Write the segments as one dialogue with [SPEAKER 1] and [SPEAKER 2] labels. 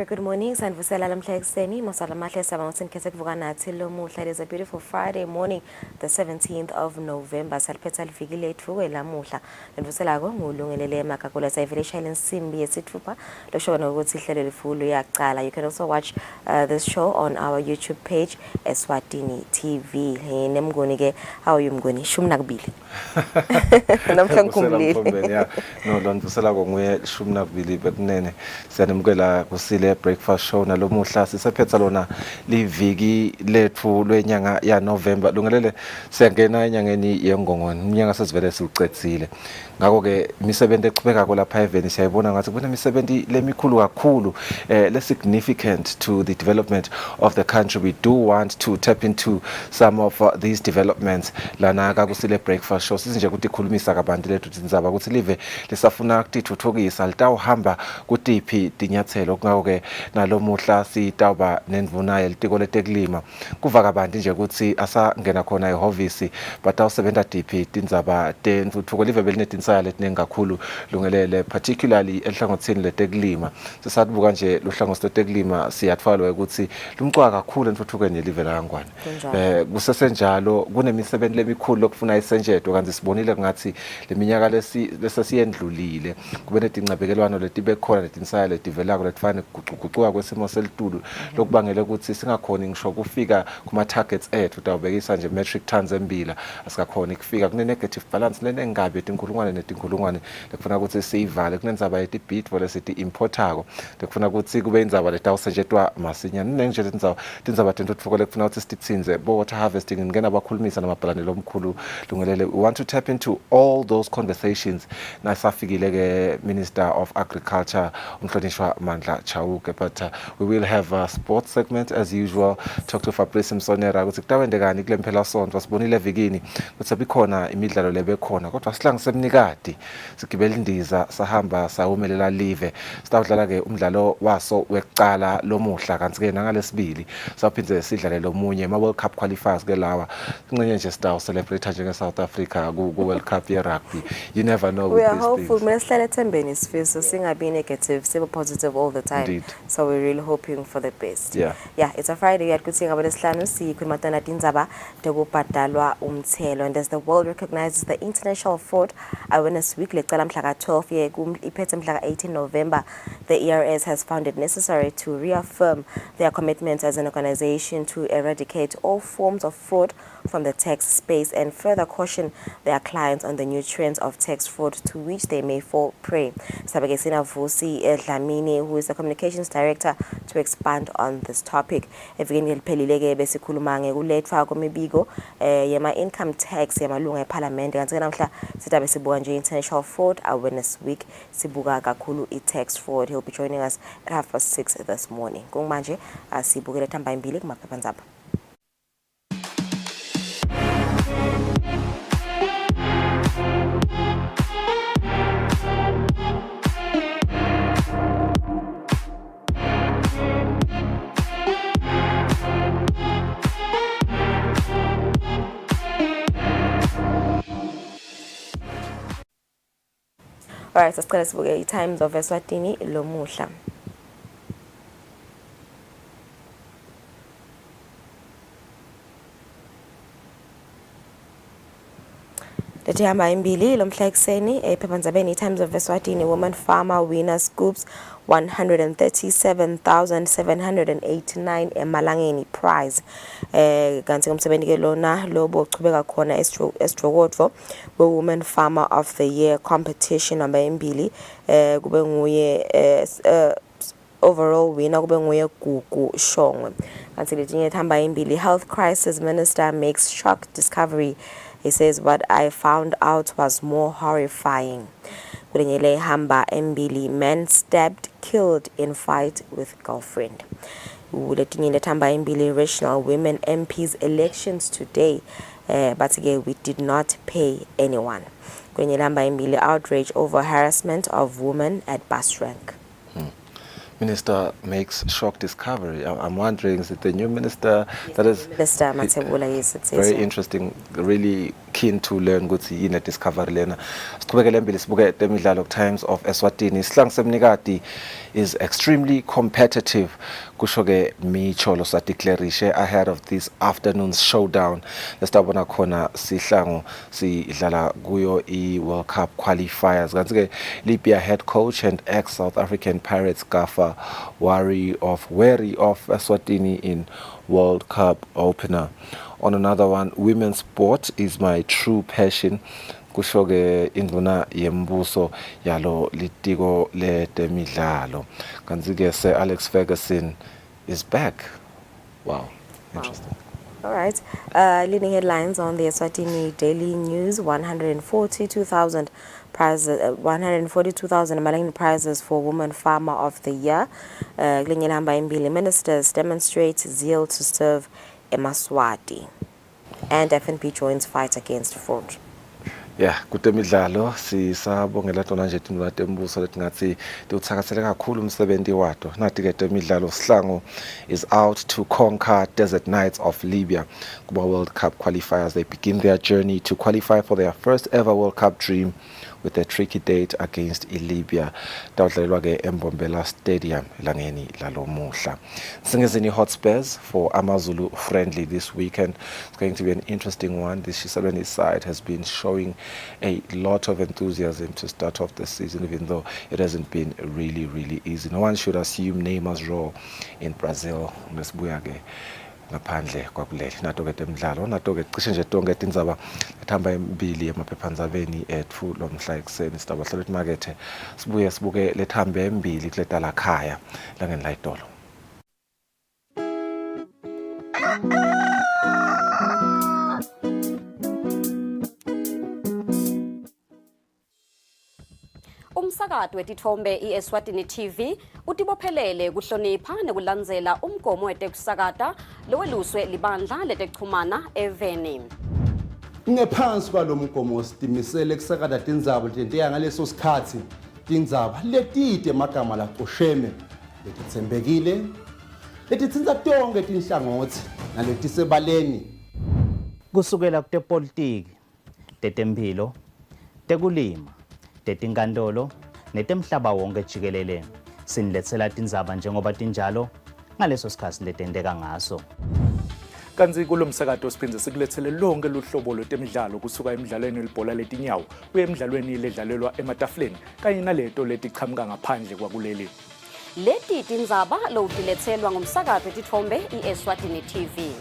[SPEAKER 1] good morning. Sanvusela lamhla ekseni mosala mahle sabangotsin kese kuvuka nathi lo muhla. It is a beautiful Friday morning, the 17th of November. Saliphetha lifikile ithuko lamuhla. Nivusela ko ngulungelele emakakula sayivele insimbi yesithupha lo show nokuthi ihlelo lifulo yaqala. You can also watch this show on our YouTube page Eswatini TV. Nemnguni ke how you mnguni shumi nakubili. Namhla ngikhumbulile.
[SPEAKER 2] Yeah, no lonvusela ko nguye shumi nakubili bekunene. Siyanemukela Kusile breakfast show nalomuhla sisephetha lona liviki lethu lwenyanga ya November lungelele siyangena enyangeni yengongoni unyanga sesivele siucedzile ngakho ke imisebenzi eqhubeka lapha eveni siyayibona ngathi kubona imisebenzi lemikhulu kakhulu le significant to the development of the country. We do want to tap into some of these developments lana ka Kusile breakfast show sizinje ukuthi ikhulumisa kabantu lethu tinzaba ukuthi live lisafuna ukuthuthukisa litawuhamba kutiphi tinyathelo ngakho ke nalomuhla sitawuba nenvuna yelitiko letekulima kuva kabantu nje ukuthi asangena khona ehovisi batawusebenza diphi tinzaba tentuthuko live belinetinsiya letinengi kakhulu lungelele particularly enhlangothini letekulima sisatbuka nje luhlangothi letekulima siyatfalwa ukuthi lumcwa kakhulu entuthukweni yelive lakangwane kusesenjalo kunemisebenzi lemikhulu lokufuna isenjedo kanti sibonile ngathi leminyaka lesiyendlulile kube netincabekelwano letibe khona letinsiya letivelako letifana kuguquka kwesimo selitulu lokubangela ukuthi singakhoni ngisho kufika kuma targets ethu tawubekisa nje metric tons embila asikakhoni kufika kune negative balance lenengabe etinkulungwane netinkulungwane lekufuna ukuthi siyivale kunenzaba yetibhidvo lesithi importako lekufuna ukuthi kube indzaba letawusetshenziswa masinyane nenje tindzaba tentuthuko lekufuna ukuthi sititsinze water harvesting ngena bakhulumisa namabhalanelo omkhulu lungelele. We want to tap into all those conversations nasafikile ke Minister of Agriculture umhlonishwa Mandla Chauke, but we will have a sports segment as usual. Talk to Fabrice Msonera ukuthi kutawendekani kule mphela sonto sibonile evikini ukuthi bikhona imidlalo lebekhona kodwa sihlangisemnikadi sigibela indiza sahamba sawumelela live sitawudlala ke umdlalo waso wekucala lomuhla kanti ke nangalesibili sawuphindze sidlale lomunye ama World Cup qualifiers ke lawa incenye nje sitaw celebrate njenge South Africa ku World Cup ye rugby. You never know.
[SPEAKER 1] We are hopeful. Mina sihlale ethembeni sifiso singabi negative, sibe positive all the time.
[SPEAKER 2] Indeed.
[SPEAKER 1] So we're really hoping for the best.
[SPEAKER 2] Yeah,
[SPEAKER 1] it's a Friday yet kuthi ngabelesihlanu sikhuluma tana tindzaba tekubhadalwa umthelo, and as the world recognizes the International Fraud Awareness Week lecala mhla ka 12 ye iphethe mhla ka 18 November, the ERS has found it necessary to reaffirm their commitment as an organization to eradicate all forms of fraud from the tax space and further caution their clients on the new trends of tax fraud to which they may fall prey. Sabakesina Vusi Dlamini, who is the communications director, to expand on this topic. Evikeni eliphelileke besikhuluma ngekulethwa kwemibiko yema income tax yamalunga eParliament kanti namhla sitabe sibuka nje International Fraud Awareness Week sibuka kakhulu i-tax fraud. He'll be joining us at 6:30 this morning. Ngomanje asibukele thamba imbili kumaphephandaba. Alright, sasicela sibuke i-Times of Eswatini lomuhla. Lethi hamba imbili lomhla ekseni ephephandzabeni i-Times of Eswatini. Woman farmer winner scoops 137,789 emalangeni prize. Kanti ngomsebenzi ke lona lobo chubeka khona Estrogodvo woman farmer of the year competition number imbili kube nguye overall winner kube nguye Gugu Shongwe. Kanti letinye thamba imbili health crisis minister makes shock discovery. He says what I found out was more horrifying. Kulenyele hamba embili man stabbed killed in fight with girlfriend. Uletinye thamba imbili rational women MPs elections today, but again we did not pay anyone. Kulenyele hamba imbili outrage over harassment of women at bus rank.
[SPEAKER 2] Minister makes shock discovery. I'm wondering, is it the new minister that is
[SPEAKER 1] Minister Mathebula, yes, it says
[SPEAKER 2] very
[SPEAKER 1] so.
[SPEAKER 2] interesting, really keen to learn ukuthi yini discovery lena. Siqhubekele phambili sibuke temidlalo Times of Eswatini. Isihlangu semnikati is extremely competitive. Kusho ke Micholo sadeclarishe ahead of this afternoon's showdown. Lestabona khona sihlangu sidlala kuyo i-World Cup qualifiers. Kanti ke Libya head coach and ex-South African Pirates gaffer wary of Eswatini in World Cup opener. On another one, women's sport is my true passion. Kusho ke induna yembuso yalo litiko letemidlalo. Kanti ke Sir Alex Ferguson is back. Wow, interesting.
[SPEAKER 1] All right. Leading headlines on the Eswatini Daily News: 142,000 prizes, 142,000 Malawi prizes for Woman Farmer of the Year. Ministers demonstrate zeal to serve eMaswati, and FNP joins fight against fraud.
[SPEAKER 2] Yeah, kutemidlalo sisabongela tona nje timla tembuso letingathi tiuthakasele kakhulu umsebenzi wato. Nathi ke temidlalo sihlangu is out to conquer desert nights of Libya. Kuba World Cup qualifiers, they begin their journey to qualify for their first ever World Cup dream with a tricky date against Libya. Tawudlalelwa ke eMbombela Stadium elangeni lalomuhla. Singizini Hotspurs for Amazulu friendly this weekend. It's going to be an interesting one. This Shisabeni side has been showing a lot of enthusiasm to start off the season, even though it hasn't been really easy. No one should assume Neymar's role in Brazil. Ngaphandle kwakuleli nato ke temidlalo nato ke cishe nje tonke tindzaba ethamba embili emaphephandzabeni ethu lomhla ekseni sidaba hlelo emakethe sibuye sibuke lethambe embili kuletala khaya langeni la itolo.
[SPEAKER 3] Umsakazo wetithombe iEswatini TV utibophelele kuhlonipha nekulandzela umgomo wetekusakata loweluswe libandla letekuchumana eVeni.
[SPEAKER 4] Ngephansi kwalomgomo sitimisele kusakata tindzaba letentiya ngaleso sikhatsi tindzaba letide magama laqosheme letitsembekile letitsinza tonke tinhlangothi naletisebaleni
[SPEAKER 5] kusukela kutepolitiki, tetemphilo, tekulima, tetinkantolo netemhlaba wonke jikelele siniletsela tindzaba njengoba tinjalo ngaleso sikhathi letenteka ngaso.
[SPEAKER 6] Kanzi kulomsakato siphindze sikulethele lonke luhlobo lwetemidlalo kusuka emidlalweni welibhola letinyawo kuye emidlalweni ledlalelwa ematafuleni kanye naleto letiqhamuka ngaphandle kwakuleli.
[SPEAKER 3] Leti tindzaba lowutiletselwa ngumsakazo wetithombe iEswatini TV.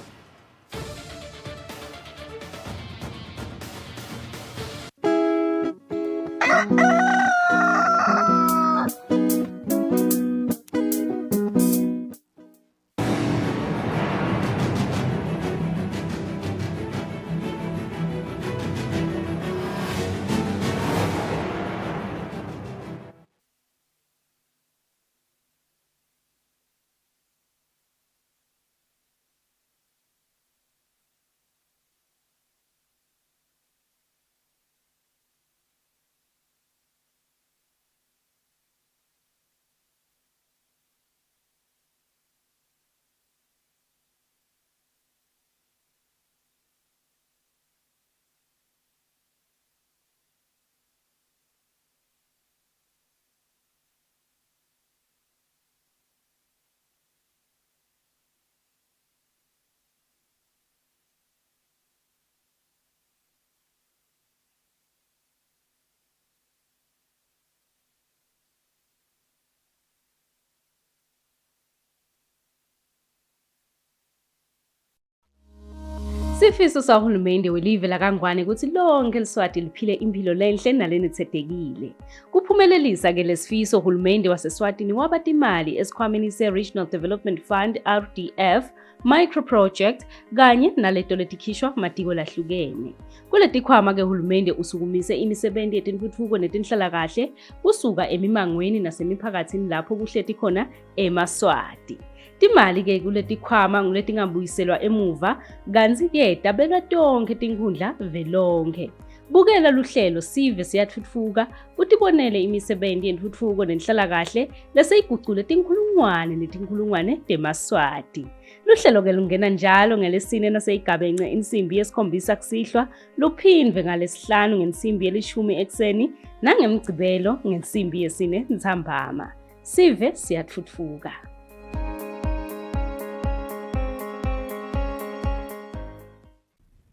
[SPEAKER 7] Sifiso sahulumende welive lakangwane ukuthi lonke eLeswati liphile impilo lenhle nalenethekile. Kuphumelelisa ke lesifiso uhulumende waseSwatini waba imali esikhwameni se-Regional Development Fund RDF micro project kanye naleto letikhishwa matiko lahlukene. Kuletikhwama ke uhulumende usukumise imisebenzi yetintfutfuko netinhlalakahle kusuka emimangweni nasemiphakathini lapho kuhleti khona eMaswati. Timali ke kuletikhwama nguletingabuyiselwa emuva kanzi ke tabelwa tonke tinkhundla velonke. Bukela luhlelo Sive Siyathutfuka utibonele imisebenti yentfutfuko nenhlalakahle leseyigucule tinkhulungwane netinkhulungwane temaswati. Luhlelo ke lungena njalo ngeLesine naseyigabence insimbi yesikhombisa kusihlwa, luphindwe ngeLesihlanu ngensimbi yelishumi ekseni nangemgcibelo ngensimbi yesine ntsambama. Sive Siyathutfuka.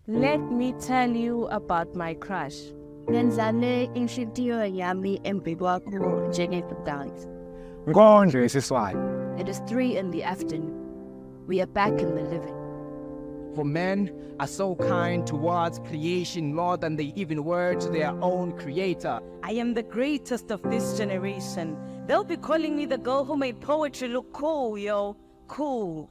[SPEAKER 8] Let me tell you about my crush. Ngenzane inhlitiyo yami embi kwakho njengedance.
[SPEAKER 9] Ngondlo isiswayo.
[SPEAKER 8] It is 3 in the afternoon. We are back in the living.
[SPEAKER 9] For men are so kind towards creation more than they even were to their own creator.
[SPEAKER 10] I am the greatest of this generation. They'll be calling me the girl who made poetry look cool, yo. Cool.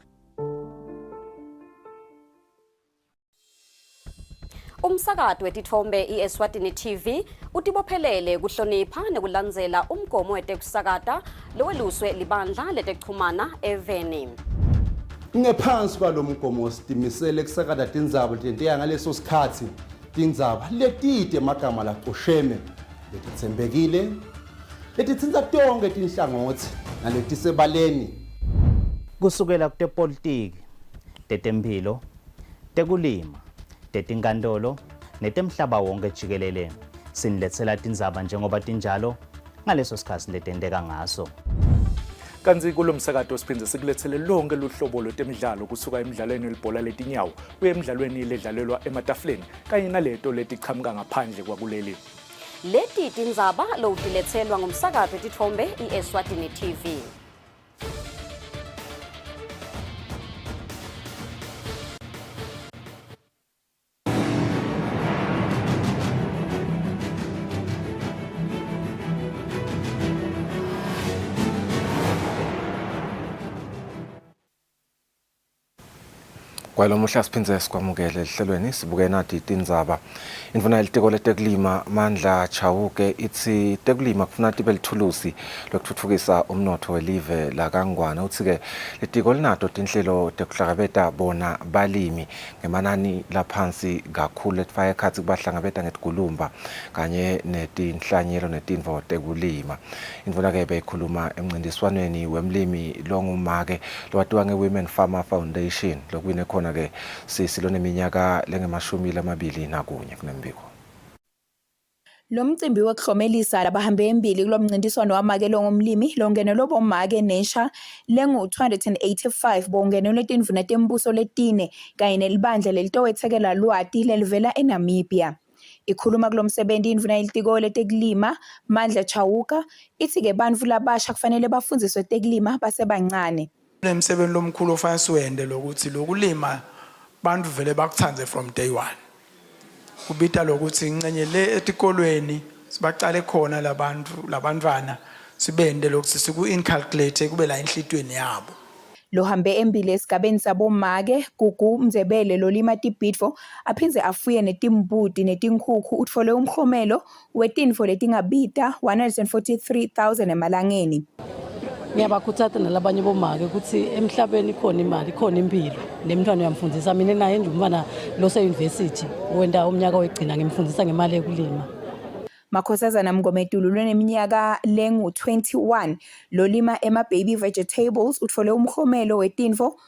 [SPEAKER 3] Umsakato wetithombe iEswatini TV utibophelele kuhlonipha nekulandzela umgomo wetekusakata loweluswe libandla letekuchumana eveni.
[SPEAKER 4] Ngephansi kwalomgomo sitimisele kusakata tindzaba letenteka ngaleso sikhatsi, tindzaba letite emagama lacosheme, letitsembekile, letitsintsa tonke tinhlangotsi naletisebaleni.
[SPEAKER 5] Kusukela kutepolitiki, tetemphilo, tekulima, tetinkantolo netemhlaba wonke jikelele siniletsela tindzaba njengoba tinjalo ngaleso sikhatsi letenteka ngaso.
[SPEAKER 6] Kanzi kulomsakato siphindze sikulethele lonke luhlobo lwetemidlalo kusuka emidlalweni welibhola letinyawo kuye emidlalweni ledlalelwa ematafuleni kanye naleto letichamuka ngaphandle kwakuleli.
[SPEAKER 3] Leti tindzaba lowutiletselwa ngumsakato wetithombe iEswatini TV.
[SPEAKER 2] Kwalomuhla siphindze sikwamukele ehlelweni sibuke nathi tindzaba. Indvuna yelitiko letekulima Mandla Chauke ithi tekulima kufuna tibe lithulusi lokutfutfukisa umnotho welive lakangwane. Uthi-ke litiko linato tinhlelo tekuhlangabeta bona balimi ngemanani laphansi kakhulu letifaka ekhatsi kubahlangabeta ngetigulumba kanye netinhlanyelo netintfo tekulima. Indvuna-ke beyikhuluma emncintiswaneni wemlimi longumake lowatiwa nge-Women Farmer Foundation lokwine khona ke sisilone iminyaka lengemashumi lamabili nakunye kunembiko.
[SPEAKER 11] Lo mcimbi wokuhlomelisa labahambe embili kulomncintiswano wamakelo ngomlimi longenelo bomake nesha lengu-285 bongenelo tindvuna tembuso letine kanye nelibandla lelitowethekela lwati lelivela eNamibia. Ikhuluma kulomsebenzi indvuna yelitiko letekulima Mandla Chauka ithi-ke bantfu labasha kufanele bafundziswe tekulima basebancane.
[SPEAKER 12] Nemsebenzi lomkhulu ofanele siwende lokuthi lokulima bantfu vele bakuthande from day one. Kubita lokuthi incenye le etikolweni sibacale khona labantwana sibende lokuthi siku inculcate kube la enhlitweni yabo.
[SPEAKER 11] Lo hambe embili esigabeni sabomake Gugu Mzebele lolima tibhidvo aphindze afuye netimbuti netinkhukhu utfole umhlomelo wetintfo letingabita 143,000 emalangeni.
[SPEAKER 13] Ngiyabakhuthaza nalabanye bomake ukuthi emhlabeni khona imali khona impilo lemntwana uyamfundisa mina naye nje umntwana lo se-university wenda umnyaka wegcina ngimfundisa ngemali yekulima.
[SPEAKER 11] Makhosazana Mngomedulu lweneminyaka lengu-21 lolima ema-baby vegetables utfole umhlomelo wetintfo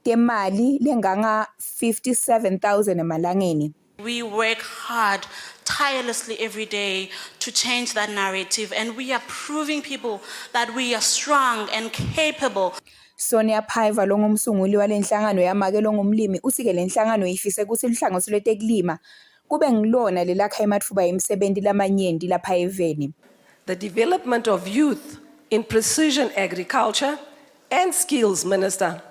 [SPEAKER 11] temali lenganga 57,000 emalangeni.
[SPEAKER 14] We work hard tirelessly every day to change that narrative, and we are proving people that we are strong and capable.
[SPEAKER 11] Sonia Paiva longumsunguli walenhlangano yamakelo ngomlimi uthi-ke lenhlangano ifise kutsi luhlangothi lwetekulima kube ngilona lelakha ematfuba emsebenzi lamanyenti lapha eveni.
[SPEAKER 15] The development of youth in precision agriculture and skills, Minister.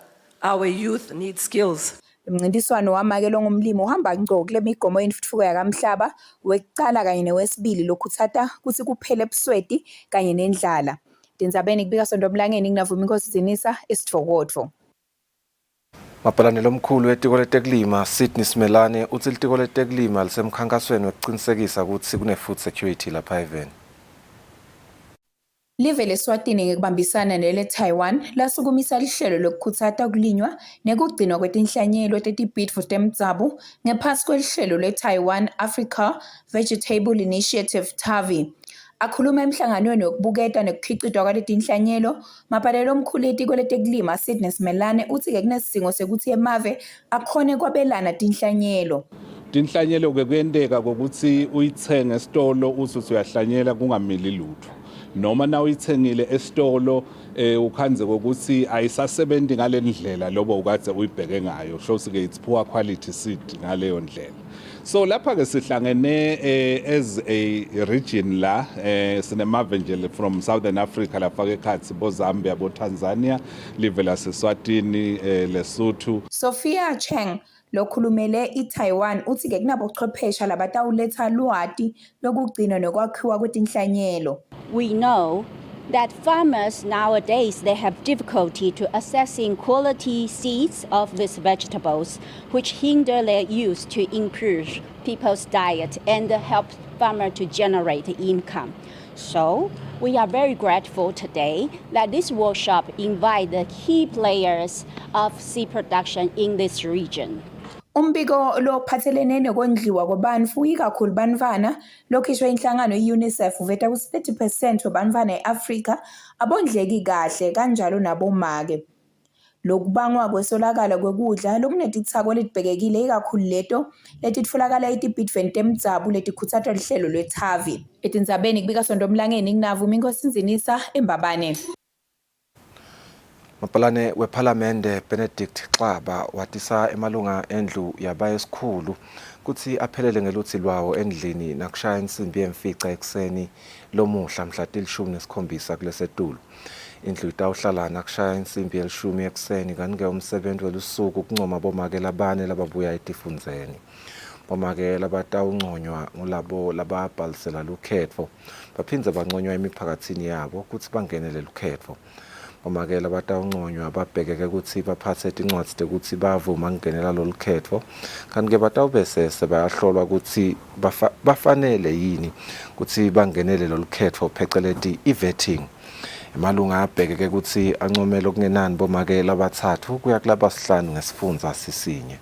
[SPEAKER 15] Our youth need skills.
[SPEAKER 11] Umncintiswano wamakelo ngomlimi uhamba ngco kule migomo yentuthuko yakamhlaba wekucala kanye newesibili lokhuthata kuthi kuphele ebusweti kanye nendlala. Tindzabeni kubika Sondomlangeni nginavuma Inkosi Zinisa esitfokodvo.
[SPEAKER 2] Mapalane lomkhulu wetiko letekulima Sydney Smelane uthi litiko letekulima lisemkhankasweni wekuqinisekisa ukuthi kune food security lapha eveni.
[SPEAKER 11] Live leSwatini ngekubambisana nele Taiwan lasukumisa lihlelo lokukhuthaza ukulinywa nekugcinwa kwetinhlanyelo tetibhidvo temdzabu ngephansi kwelihlelo le-Taiwan Africa Vegetable Initiative TAVI. Akhuluma emhlanganweni wokubuketa nekukhicitwa kwaletinhlanyelo, mapalelo omkhulu etiko letekulima Sydney Smelane uthi-ke kunesidingo sekuthi emave akhone kwabelana tinhlanyelo.
[SPEAKER 16] Tinhlanyelo ke kuyenteka ukuthi uyithenge esitolo uthi uyahlanyela kungamili lutho. Noma na uyithengile esitolo ukhanze kokuthi ayisasebenzi ngale ndlela lobo ukade uyibheke ngayo. Shows ke it's poor quality seed ngaleyo ndlela. So lapha ke sihlangene as a region la sinemave nje from Southern Africa lafaka ekhathi bo Zambia bo Tanzania live la Eswatini Lesotho.
[SPEAKER 11] Sophia Cheng lokhulumele iTaiwan uthi-ke kunabochwephesha labatawuletha lwati lokugcina nokwakhiwa kwetinhlanyelo.
[SPEAKER 17] We know that farmers nowadays, they have difficulty to accessing quality seeds of these vegetables, which hinder their use to improve people's diet and help farmers to generate income. So we are very grateful today that this workshop invites the key players of seed production in this region.
[SPEAKER 11] Umbiko lophathelene nokondliwa kwabantu ikakhulu bantfwana lokhishwa inhlangano i-UNICEF uveta ukuthi 30% wabantfwana e-Afrika abondleki kahle kanjalo nabomake. Lokubangwa kwesolakala kwekudla lokunetitsako letibhekekile ikakhulu leto letitfolakala etibhidvweni temdzabu letikhutsatwa lihlelo lwe-TAVI. Etindzabeni kubika Sondomlangeni nginavuma Inkosinzinisa eMbabane.
[SPEAKER 2] Mapalane wePhalamende Benedict Xaba watisa emalunga endlu yabayesikhulu kuthi aphelele ngeluthi lwawo endlini nakushaya insimbi yemfica ekseni lomuhla mhla til-17 kulesetulu. Indlu itawuhlala nakushaya insimbi yelishumi ekseni kanike umsebenzi welusuku kuncoma bomake labane lababuya etifundzeni. Bomake labatawunconywa ngulabo lababhalisela lukhetfo baphindze banconywa emiphakathini yabo kuthi bangenele lukhetfo. Omake labatawunconywa ababhekeke ukuthi baphathe tincwadzi tekuthi bavuma ngenela lolukhetfo kanti ke batawubesese bayahlolwa ukuthi bafanele yini ukuthi bangenele lolukhetfo pheceleti i-vetting. Emalunga abhekeke ukuthi ancomele okungenani bomake labathathu kuya kulabasihlanu ngesifundza sisinye.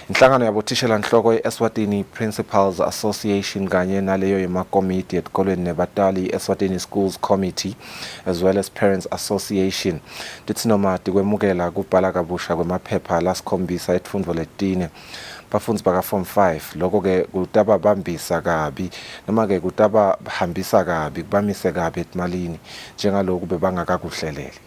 [SPEAKER 2] Inhlangano yabothishela nhloko ye-Eswatini Principals Association kanye naleyo yemakomiti etikolweni nebatali Eswatini Schools Committee as well as Parents Association tithi noma tikwemukela kubhala kabusha kwemaphepha lasikhombisa etfundvo letine bafundzi baka form 5 lokho ke kutababambisa kabi noma ke kutabahambisa kabi kubamise kabi etimalini njengaloku bebangakakuhleleli.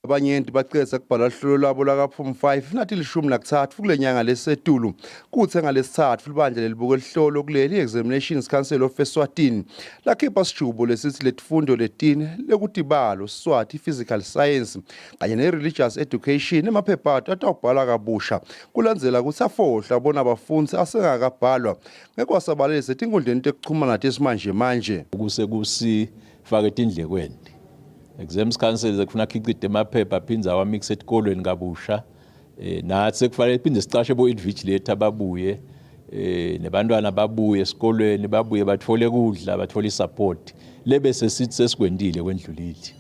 [SPEAKER 4] Abanyenti baceza kubhala hlolo lwabo laka form 5 nathi 13 kulenyanga lesetulu kuthi ngalesithathu libandla lelibuka lihlolo kuleli examinations council of Eswatini lakhipha sijubo lesithi letifundo letine lekutibalo Swati physical science kanye ne religious education emaphepha atawubhala kabusha kulandzela ukuthi afohla bona abafundzi asengakabhalwa ngekwasabalise tinkundleni tekuchumana tesimanje manje
[SPEAKER 18] kusifake tindlekweni. Exams council zekufuna khicite emaphepha aphinza awamix etikolweni kabusha nathi sekufanele iphinde sicashe bo-invigilator babuye nebantwana babuye esikolweni babuye bathole kudla bathole isupport lebese sithi sesikwendile kwendlulile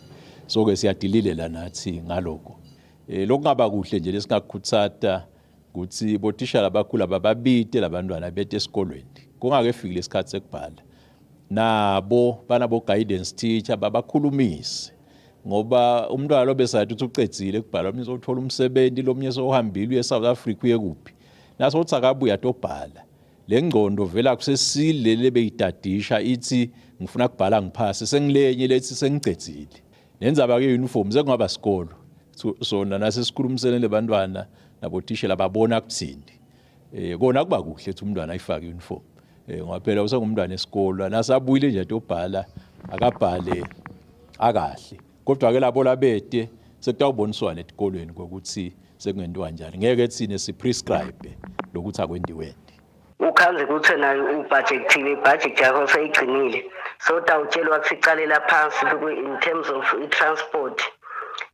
[SPEAKER 18] so ke siyadilile la nathi ngaloko lokungaba kuhle nje lesingakukhutsata ukuthi bothisha labakhulu abababite labantwana bethe esikolweni kungake fike lesikhathi sekubhala nabo banabo guidance teacher babakhulumise ngoba umntwana lo besathi uthi ucedzile kubhala omnye uzothola umsebenzi lo omnye sohambile uye South Africa uye kuphi naso uthi akabuya tobhala le ngcondo vela kusesile lebeyidadisha ithi ngifuna kubhala ngiphase sengilenye lethi sengicedzile nenzaba ke uniform sekungaba sikolo sona nasesikhulumisene lebantwana nabothisha lababona kuthini kona kuba kuhle ukuthi umntwana ayifake uniform ngoba phela usengumntwana esikolo nasabuyile nje tobhala akabhale akahle kodwa ke labo labete sekutawuboniswana etikolweni ukuthi sekungentwa njani ngeke thine siprescribe lokuthi akwendiweni
[SPEAKER 19] ukhanze ukuthi nayo ubudgetile ibudget yakho seyigcinile so tawutshelwa kusicalela phansi in terms of transport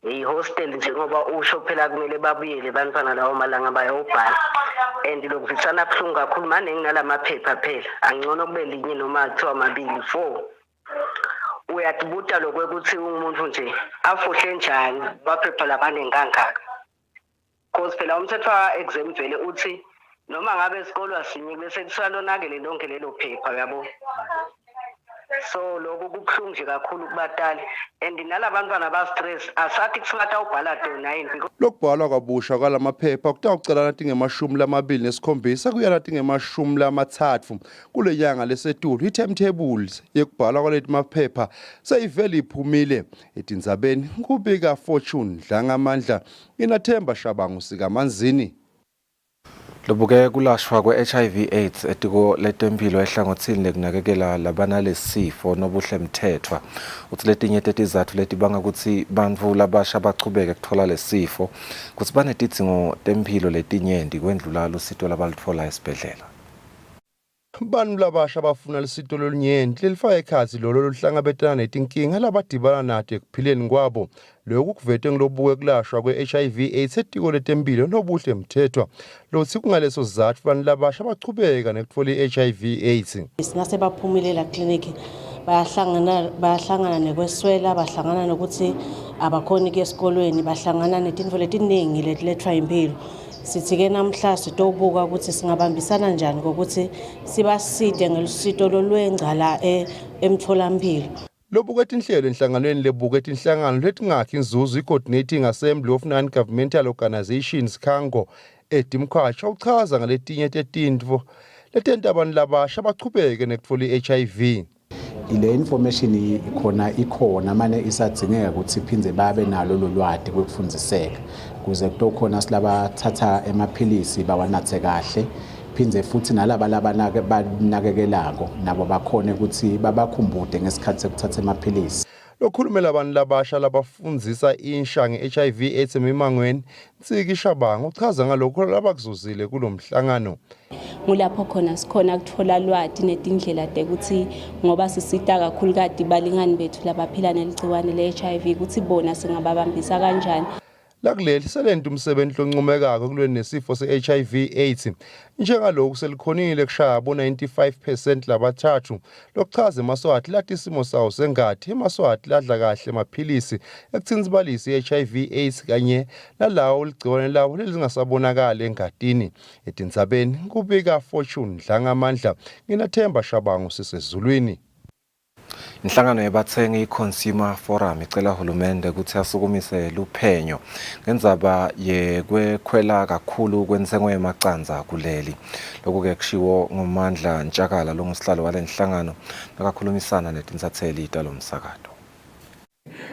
[SPEAKER 19] i-hostel njengoba usho phela kumele babuyele bantwana lawo malanga bayobhala and lokuvitsana kuhlungu kakhulu manje nginalamaphepha phela angcono kube linye noma kuthiwa amabili 4 uyatibuta lokwekuthi umuntu nje afuhle njani baphepha labane ngangaka because phela umthetho wa-exam vele uthi noma ngabe isikolo asinye bese kuthiwa lonakele lonke lelo phepha yabo. So lokho kubuhlungu nje kakhulu kubatali and nalabantwana ba-stress asathi kusingathi awubhala dona yini.
[SPEAKER 4] Lokubhalwa kabusha kwalamaphepha kutawucela nathi nge-27 kuya nathi nge-30 kule nyanga lesetulu. I-timetables yekubhalwa kwaleti maphepha seyivele iphumile. Etindzabeni kubika Fortune Dlangamandla, Inathemba Shabangu sikaManzini.
[SPEAKER 2] Lobuke kulashwa kwe-HIV AIDS etiko letempilo ehlangothini lekunakekela labanalesifo nobuhle mthethwa. Uthi letinye tetizathu letibanga ukuthi bantfu labasha bachubeke kuthola lesifo kuthi banetidzingo tempilo letinyenti kwendlula lusito labalutfola esibhedlela.
[SPEAKER 4] Bantfu labasha bafuna lusito lolunyenti lelifaka ekhatsi lolo luhlangabetana netinkinga labadibana nato ekuphileni kwabo. Lokhu kuvete ngilobuke kulashwa kwe-HIV AIDS etiko letempilo nobuhle mthethwa. Lothi kungaleso sizathu bantfu labasha bachubeka nekutfola i-HIV AIDS.
[SPEAKER 20] Singase baphumelela klinikhi bayahlangana nekweswela, bahlangana nokuthi abakhoni ke esikolweni, bahlangana netintfo letiningi letilethwa impilo. Sithi-ke namhla sitobuka ukuthi singabambisana njani ngokuthi sibaside ngelusito lolwengcala emtholampilo.
[SPEAKER 4] Lobuke inhlelo enhlanganweni lebuke inhlangano letingakhi inzuzo i-Coordinating Assembly of Non-Governmental Organizations Kango eDimkhwacha uchaza ngaletinye tetintfo letenta abantu labasha bachubeke nekutfola i-HIV.
[SPEAKER 21] Ile information ikhona manje isadzingeka ukuthi iphindze babe nalo lolwadi kwekufundiseka kuze kutokhona silabathatha emaphilisi bawanathe kahle phindze futhi nalaba banakekelako nabo bakhone ukuthi babakhumbude ngesikhathi sekuthatha emaphilisi.
[SPEAKER 4] Lokhulumela abantu labasha labafundzisa insha nge-HIV AIDS emimangweni Nsiki Shabangu uchaza ngalokho labakuzuzile kulomhlangano.
[SPEAKER 22] Ngulapho khona sikhona kuthola lwati netindlela tekuthi ngoba sisita kakhulu kade balingani bethu labaphila neligciwane le-HIV ukuthi bona singababambisa kanjani.
[SPEAKER 4] Lakuleli selento umsebenzi loncomekako kulweni nesifo se-HIV AIDS njengalokhu selikhonile kushaya bo-95% labathathu lokuchaza emaswati lathi isimo sawo sengathi emaswati ladla kahle emaphilisi ekuthini sibalise i-HIV AIDS kanye nalawo ligciwane lawo lelingasabonakali engadini. Etindzabeni kubika Fortune Dlangamandla, Nginathemba Shabangu sisezulwini.
[SPEAKER 2] Inhlangano yebathengi i-Consumer Forum icela uhulumende ukuthi asukumise luphenyo ngendzaba yekwekhwela kakhulu kwentengo yemacanza kuleli. Lokhu ke kushiwo ngumandla Ntshakala longusihlalo walenhlangano nakakhulumisana netinsatheli talomsakato.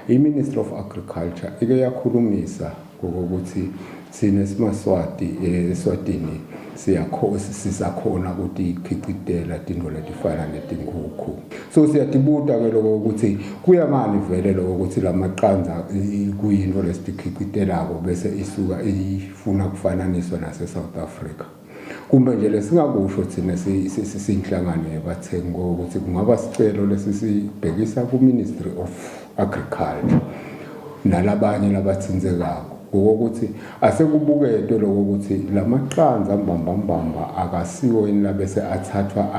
[SPEAKER 23] I-Ministry of Agriculture ike yakhulumisa ngokuthi sine simaswati Eswatini sisakhona ukuthi ikhicitela tintfo letifana netinkukhu. So siyatibuta ke lokho ukuthi kuyamani vele lokho ukuthi lamaqanza kuyinto lesikhicitelako bese isuka ifuna kufananiswa nase South Africa. Kumbe nje lesingakusho thina sinhlangano yebathengi ukuthi kungaba sicelo lesibhekisa ku Ministry of Agriculture nalabanye labathinzekako ukuthi asekubuketwe lokho ukuthi lamaqanza mbamba akasiwo inla bese athathwa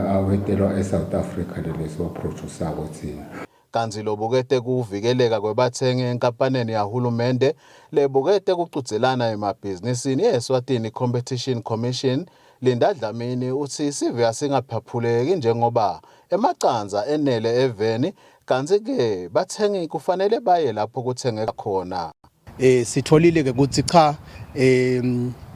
[SPEAKER 23] awetelwa eSouth Africa leleso producer thina.
[SPEAKER 24] Kanzi lobukete kuvikeleka kwebathengi enkampanini yahulumende lebukete kucudzelana emabhizinisini eSwatini Competition Commission Linda Dlamini uthi sive asingaphaphuleki njengoba emacanza enele eveni kanzi ke bathengi kufanele baye lapho kuthengeka khona.
[SPEAKER 25] Sitholile ke ukuthi cha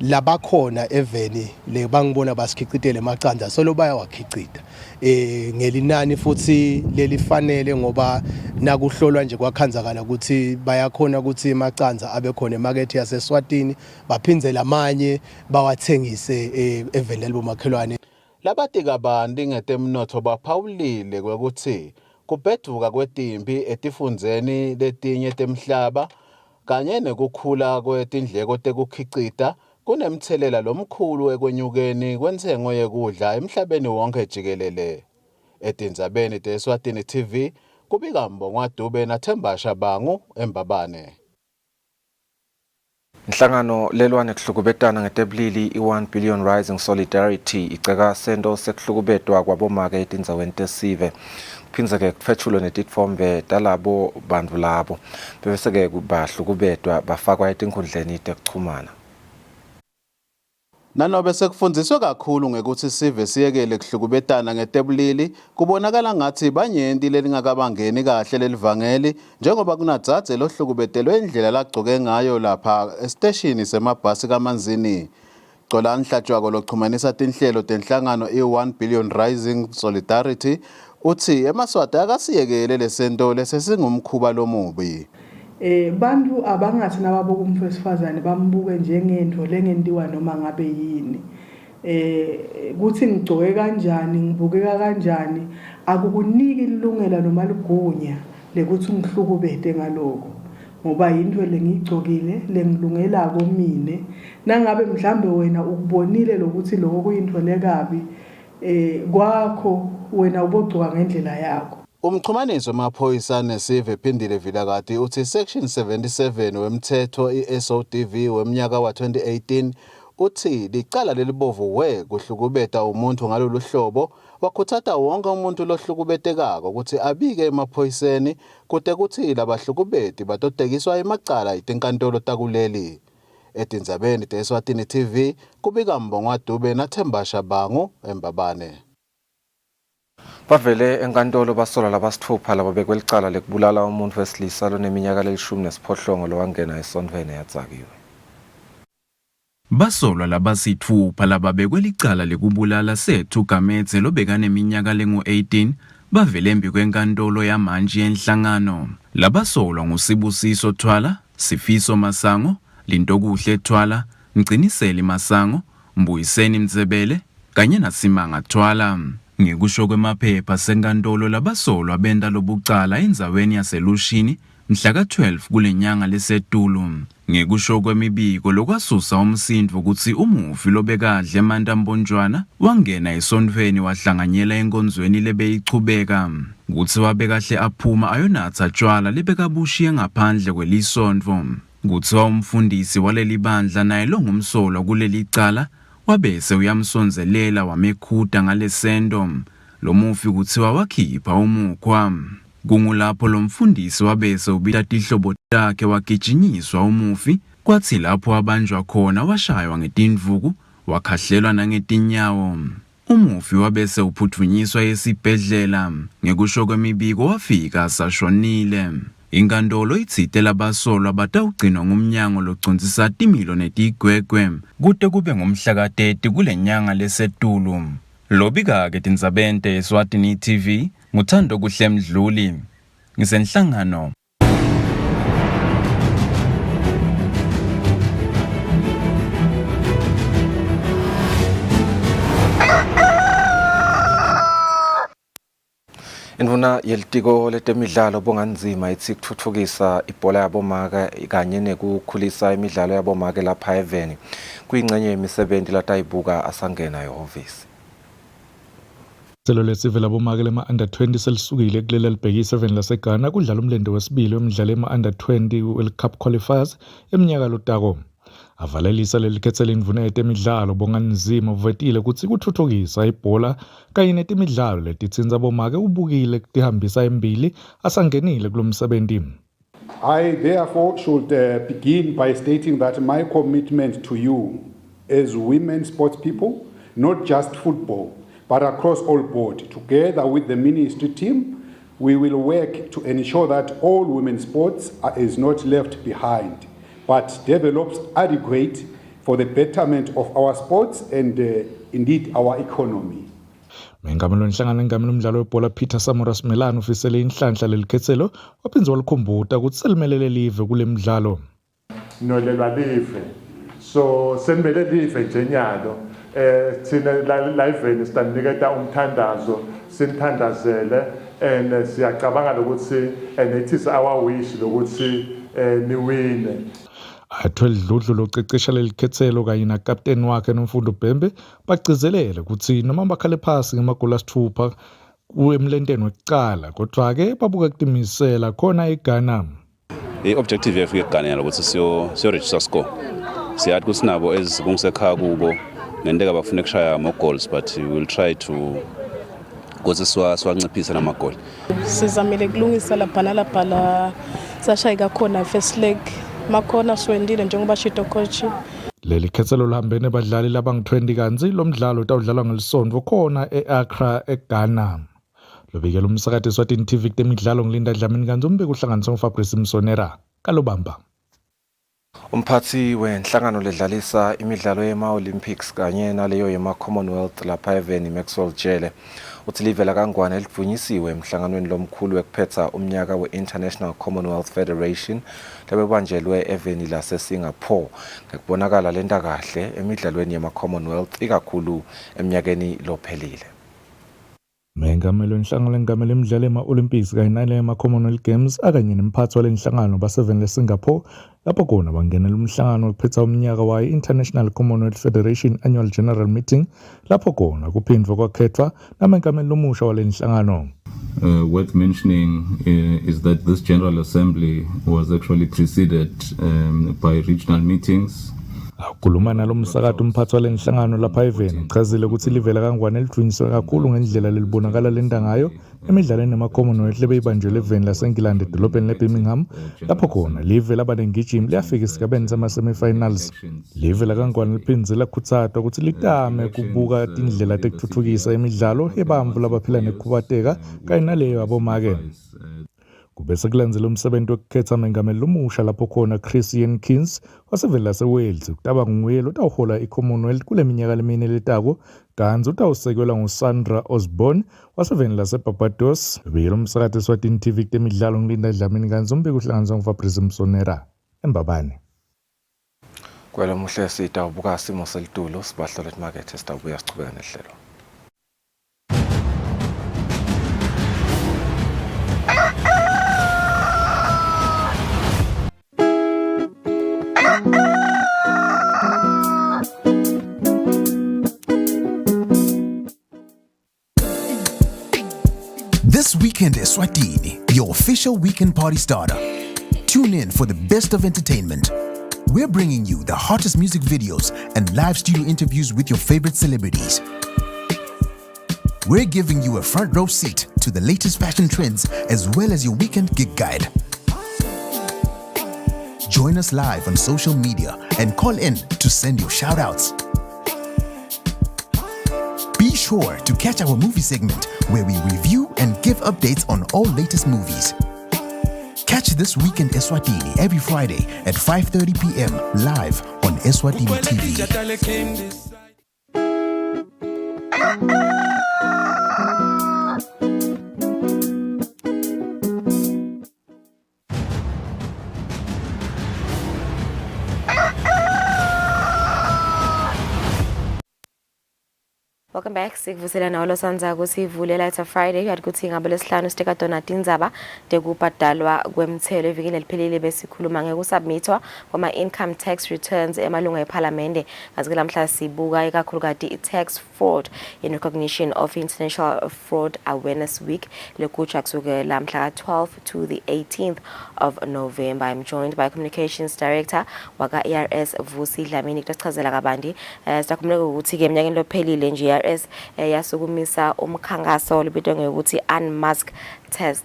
[SPEAKER 25] labakhona eveni le bangibona basikhicitele emacanza solo bayawakhicita ngelinani futhi lelifanele ngoba nakuhlolwa nje kwakhanzakala ukuthi bayakhona ukuthi emacanza abe khona emarket yaseSwatini baphindze lamanye bawathengise eveni libomakhelwane.
[SPEAKER 24] Labatika bantu ngetemnotho baphawulile kwekuthi kubheduka kwetimpi etifundzeni letinye temhlaba kanye nekukhula kwetindleko tekukhicita kunemthelela lomkhulu ekwenyukeni kwentengo yekudla emhlabeni wonke jikelele. Etindzabeni teSwatini TV kubika Mbongwa Dube naThemba Shabangu eMbabane.
[SPEAKER 2] Inhlangano lelwane kuhlukubetana ngetebulili i1 billion rising solidarity iceka sento sekuhlukubetwa kwabomake etindzaweni tesive. Kuphindze-ke kufetshulwe netitfombe talabo bantfu labo bese-ke bahlukubetwa bafakwa etinkhundleni tekuchumana.
[SPEAKER 24] Nanobe sekufundiswe kakhulu ngekuthi sive siyekele kuhlukubetana ngetebulili, kubonakala ngathi banyenti lelingakabangeni kahle lelivangeli njengoba kunadzadze lohlukubetelwe indlela lagcoke ngayo lapha esiteshini semabhasi kaManzini. Xolani Hlatshwako lochumanisa tinhlelo tenhlangano i1 billion rising solidarity uthi emaswati akasiyekele lesento lesesingumkhuba lomubi.
[SPEAKER 1] Bantu abangathi nababuka umuntu wesifazane bambuke njengento lengentiwa noma ngabe yini. Kuthi ngigcoke kanjani, ngibukeka kanjani, akukuniki ilungelo noma ligunya lekuthi ngihlukubete ngaloko. Ngoba into lengigcokile lengilungela komine. Nangabe mhlambe wena ukubonile lokuthi lokho kuyinto lekabi, kwakho wena ubogcoka ngendlela yakho.
[SPEAKER 24] Umchumaniso wamaphoyisa nesive Phindile Vilakati uthi section 77 wemthetho iSODV wemnyaka wa2018 uthi licala lelibovu kuhlukubeta umuntu ngalolu hlobo wakhuthatha wonke umuntu lohlukubetekako ukuthi abike emaphoyiseni kude kuthi labahlukubeti batotekiswa emacala itinkantolo takuleli. Etindzabeni te-Eswatini TV kubika Mbongwa Dube naThemba Shabangu eMbabane.
[SPEAKER 2] Bavele enkantolo basola labasithupha labo bekwelicala lekubulala umuntu wesilisa loneminyaka le-18 lowangena esondweni yadzakiwe.
[SPEAKER 7] Basolwa labasithupha laba bekwelicala lekubulala Sethu Gamedze lobekaneminyaka lengu-18 bavele embi kwenkantolo yamanje yenhlangano. Labasolwa nguSibusiso Thwala, Sifiso Masango, Lintokuhle Thwala, Mciniseli Masango, Mbuyiseni Mzebele kanye naSimanga Thwala. Ngekusho kwemaphepha senkantolo labasolwa benta lobucala endzaweni yaseLushini mhla ka-12 kulenyanga lesetulu. Ngekusho kwemibiko lokwasusa umsindvo ukuthi umufi lobekadle eMantambonjwana wangena esondweni wahlanganyela enkonzweni lebeyichubeka. Kutsi wabekahle aphuma ayonatsa tshwala lebekabushiye ngaphandle kwelisondvo. Kutsi umfundisi waleli bandla naye longumsolwa kuleli cala wabese uyamsonzelela wamekhuda ngalesendo. Lo mufi kuthiwa wakhipha umukhwa. Kungulapho lo mfundisi wabese ubita tihlobo takhe wagijinyiswa umufi, kwathi lapho abanjwa khona washaywa ngetindvuku wakhahlelwa nangetinyawo. Umufi wabese uphuthunyiswa esibhedlela. Ngekusho kwemibiko wafika sashonile. Inkantolo itsite labasolwa batawugcinwa ngumnyango logcondzisa timilo netigwegwe kude kube ngomhla ka-30 kulenyanga lesetulu. Lobika-ke tindzabeni te-Eswatini TV nguThando Kuhle Mdluli ngisenhlangano.
[SPEAKER 2] Indvuna yelitiko letemidlalo bonganzima ithi kuthuthukisa ibhola yabomake kanye nekukhulisa imidlalo yabomake lapha eveni kuyingxenye yemisebenti latayibuka asangena ehhovisi.
[SPEAKER 8] Selo lesive labomake lema-under 20 selisukile kuleli libhekise eveni laseGhana kudlala umlendo wesibili wemidlalo ema-under 20 World Cup qualifiers eminyaka lotako. Avalelisa lelikhetsela indvuna yetemidlalo bonganzima uvetile ukuthi kuthuthukisa ibhola kanye netemidlalo letitsinza bomake ubukile kutihambisa embili asangenile kulomsebenzi.
[SPEAKER 9] I therefore should begin by stating that my commitment to you as women sports people, not just football, but across all board, together with the ministry team, we will work to ensure that all women's sports is not left behind, but develops adequate for the betterment of our sports and indeed our economy.
[SPEAKER 8] Mengamelo nhlangano engamelo umdlalo webhola Peter Samuras Melano ufisele inhlanhla lelikhetselo waphinze walikhumbuta ukuthi selimelele live kule midlalo.
[SPEAKER 10] Nolelwa live. So senimele live njenyalo thina live siniketa umthandazo sinthandazele and siyacabanga ukuthi and it is our wish lokuthi niwine.
[SPEAKER 8] Athwele dludlu locecesha lelikhetselo kanye nakapteni wakhe noMfundo Bhembe bagcizelele ukuthi noma bakhale phasi ngemagoli asithupha kuemlendeni wekucala kodwa ke babuka kutimisela khona eGhana.
[SPEAKER 26] I-objective yethu eGhana ukuthi siyo register score
[SPEAKER 3] siyathi kusinabo ezikungisekhaya kubo ngendeka bafuna ukushaya ama goals but we will try to ukuthi siwanciphise namagoli.
[SPEAKER 5] Sizamile kulungisa lapha nalapha la sashayika khona first leg makhona siwendile njengoba shito coach.
[SPEAKER 8] Leli khethelo lihambene abadlali labangu-20 kanzi lo mdlalo utawudlalwa ngelisonto khona e-Accra eGhana. Lobikela umsakati Eswatini TV temidlalo ngilinda Dlamini kanzi umbiko uhlanganisa uFabrice Msonera kalobamba.
[SPEAKER 2] Umphathi wenhlangano ledlalisa imidlalo yema-Olympics kanye naleyo yema-Commonwealth lapha eVeni Maxwell Jele uthi livela kangwane elivunyisiwe emhlanganweni lomkhulu wekuphetha umnyaka we-International Commonwealth Federation lebebanjelwe eVeni lase-Singapore ngekubonakala lenta kahle emidlalweni yema-Commonwealth ikakhulu eminyakeni lophelile.
[SPEAKER 8] Mengameli wenhlangano lengameli emidlalo ema-Olympics kanye nale yema-Commonwealth Games akanye nemphathi walenhlangano baseVeni leSingapore lapho khona bangenela umhlangano wokuphetha umnyaka wayo International Commonwealth Federation Annual General Meeting lapho khona kuphindwa kwakhethwa namengameli lomusha walenhlangano.
[SPEAKER 6] Worth mentioning is that this General Assembly was actually preceded by regional meetings.
[SPEAKER 8] Ukhuluma nalo msakati umphathi walenhlangano lapha eVeni uchazile ukuthi livela kangwane elijunyiswe kakhulu ngendlela lelibonakala lenda ngayo emidlalweni yama-Commonwealth lebeyibanjelwe eVeni laseNgilandi edolobheni leBirmingham lapho khona live labanengijimi liyafika esigabeni sama-semi-finals. Live lakangwane liphindze lakhuthazwa ukuthi litame kubuka tindlela tekutfutfukisa imidlalo yebantfu labaphila nekukhubateka kanye naleyo yabomake. Kubese kulandzela umsebenzi wokukhetha mengameli lomusha lapho khona Chris Jenkins waseVeni laseWales kutaba nguye lotawuhola iCommonwealth kule minyaka lemine letako kanzi utawusekelwa nguSandra Osborne waseVeni laseBarbados. Bikela umsakati Eswatini TV temidlalo ngilinda Dlamini kanzi umbiko uhlanganisa nguFabrice Msonera eMbabane.
[SPEAKER 2] Kwelo muhle sitawubuka simo selitulo sibahlola emarket sitawubuya sichubeka nehlelo.
[SPEAKER 12] This weekend is Eswatini, your official weekend party starter. Tune in for the best of entertainment. We're bringing you the hottest music videos and live studio interviews with your favorite celebrities. We're giving you a front row seat to the latest fashion trends as well as your weekend gig guide. Join us live on social media and call in to send your shout-outs. Be sure to catch our movie segment where we review and give updates on all latest movies. Catch This Weekend Eswatini every Friday at 5:30 p.m. live on Eswatini TV.
[SPEAKER 13] Welcome back. Sikuvusela nawo losanza ukuthi ivulela it's a Friday yathi kuthi ngabe lesihlanu siteka Donald Indzaba tekubhadalwa kwemthelo evikini eliphelile besikhuluma ngekusubmitwa kwama income tax returns emalunga eParliament ngazike lamhla sibuka ikakhulukati i-tax fraud in recognition of International Fraud Awareness Week lekujwa kusuke lamhla 12 to the 18th of November. I'm joined by Communications Director waka ERS Vusi Dlamini kusichazela kabandi sitakhumula ukuthi ke eminyakeni lophelile nje ERS yasukumisa umkhankaso libitwa ngokuthi unmask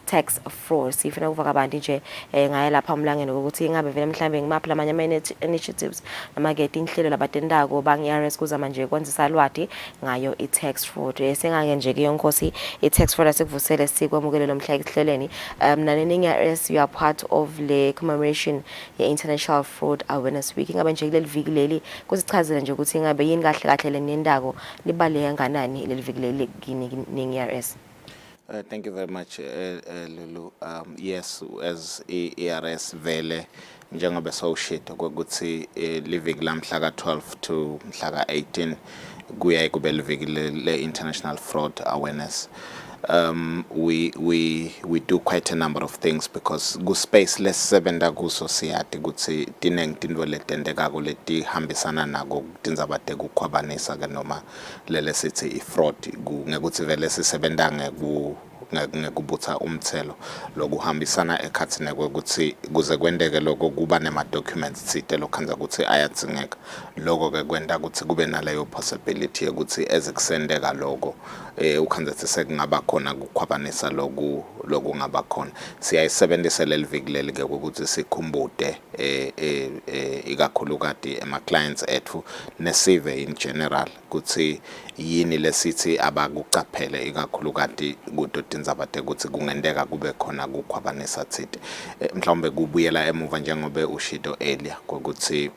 [SPEAKER 13] tax fraud. Sifuna ukuva kabandi nje ngaye lapha umlangeni ukuthi ingabe vele mhlambe ngimaphi lamanye initiatives noma ke inhlelo labatendako bang ERS kuzama nje kwenzisa lwati ngayo i-tax fraud. Sengake nje ke yonkosi i-tax fraud asikuvusele sikwamukele lo mhla ehleleni naneningi ERS you are part of le commemoration ye International Fraud Awareness Week. Ingabe nje kuleli viki leli kusichazela nje ukuthi ingabe yini kahle kahle lenendako libale kanganani leli viki leli kini ERS.
[SPEAKER 26] Thank you very much, Lulu. Yes, as ERS vele njengoba sawushita ukuthi liviki lamhla ka-12 to mhla ka-18 kuya kube liviki le International Fraud Awareness. We do quite a number of things because ku space lesisebenza kuso siyati ukuthi tinengi tintfo letendekako letihambisana nako tindzaba tekukhwabanisa ke noma lele sithi i-fraud ngekuthi vele sisebenza ngekubutha umthelo lokuhambisana ekhathini ukuthi kuze kwendeke lokho kuba nema-documents thite lokhanza ukuthi ayadzingeka lokho ke kwenta ukuthi kube naleyo possibility ukuthi ezikusendeka lokho ukhanza ukuthi sekungaba khona ukukhwabanisa lokungaba khona siyayisebenzisa leli viki leli ke ukuthi sikhumbude ikakhulukati ema-clients ethu nesive in general ukuthi yini lesithi abakucaphele ikakhulukati kudotindzabate ukuthi kungendeka kube khona ukukhwabanisa thite mhlawumbe kubuyela emuva njengobe ushido earlier ukuthi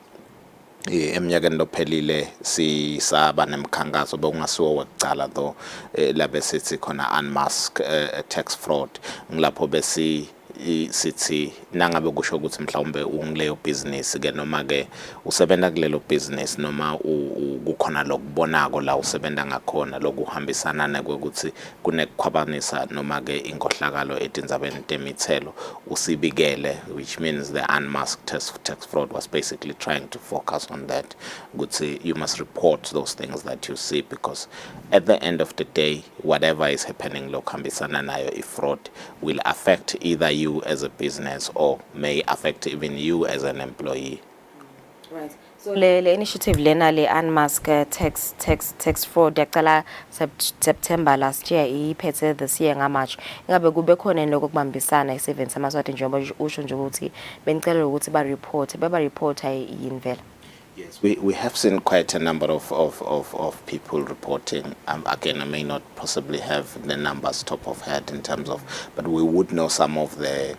[SPEAKER 26] eminyakeni lophelile sisaba nemkhankaso bekungasiwo wekucala though labe sithi khona unmask tax fraud ngilapho sithi nangabe kusho ukuthi mhlawumbe ungileyo business ke noma ke usebenza kulelo business noma kukhona lokubonako la usebenza ngakhona lokuhambisana nokuthi kunekukhwabanisa noma ke inkohlakalo etindzabeni temithelo usibikele, which means the unmasked tax fraud was basically trying to focus on that. You must report those things that you see, because at the end of the day, whatever is happening lokuhambisana nayo fraud will affect either you as a business or may affect even you as an employee.
[SPEAKER 13] Right. So le initiative lena le unmasked tax fraud yaqala September last year iphethe this year ngaMarch. Ingabe kube khona lokubambisana i7 samaswati njengoba usho nje ukuthi benicela ukuthi ba report yini vela?
[SPEAKER 26] Yes, we have seen quite a number of people reporting. Again, I may not possibly have the numbers top of head in terms of, but we would know some of the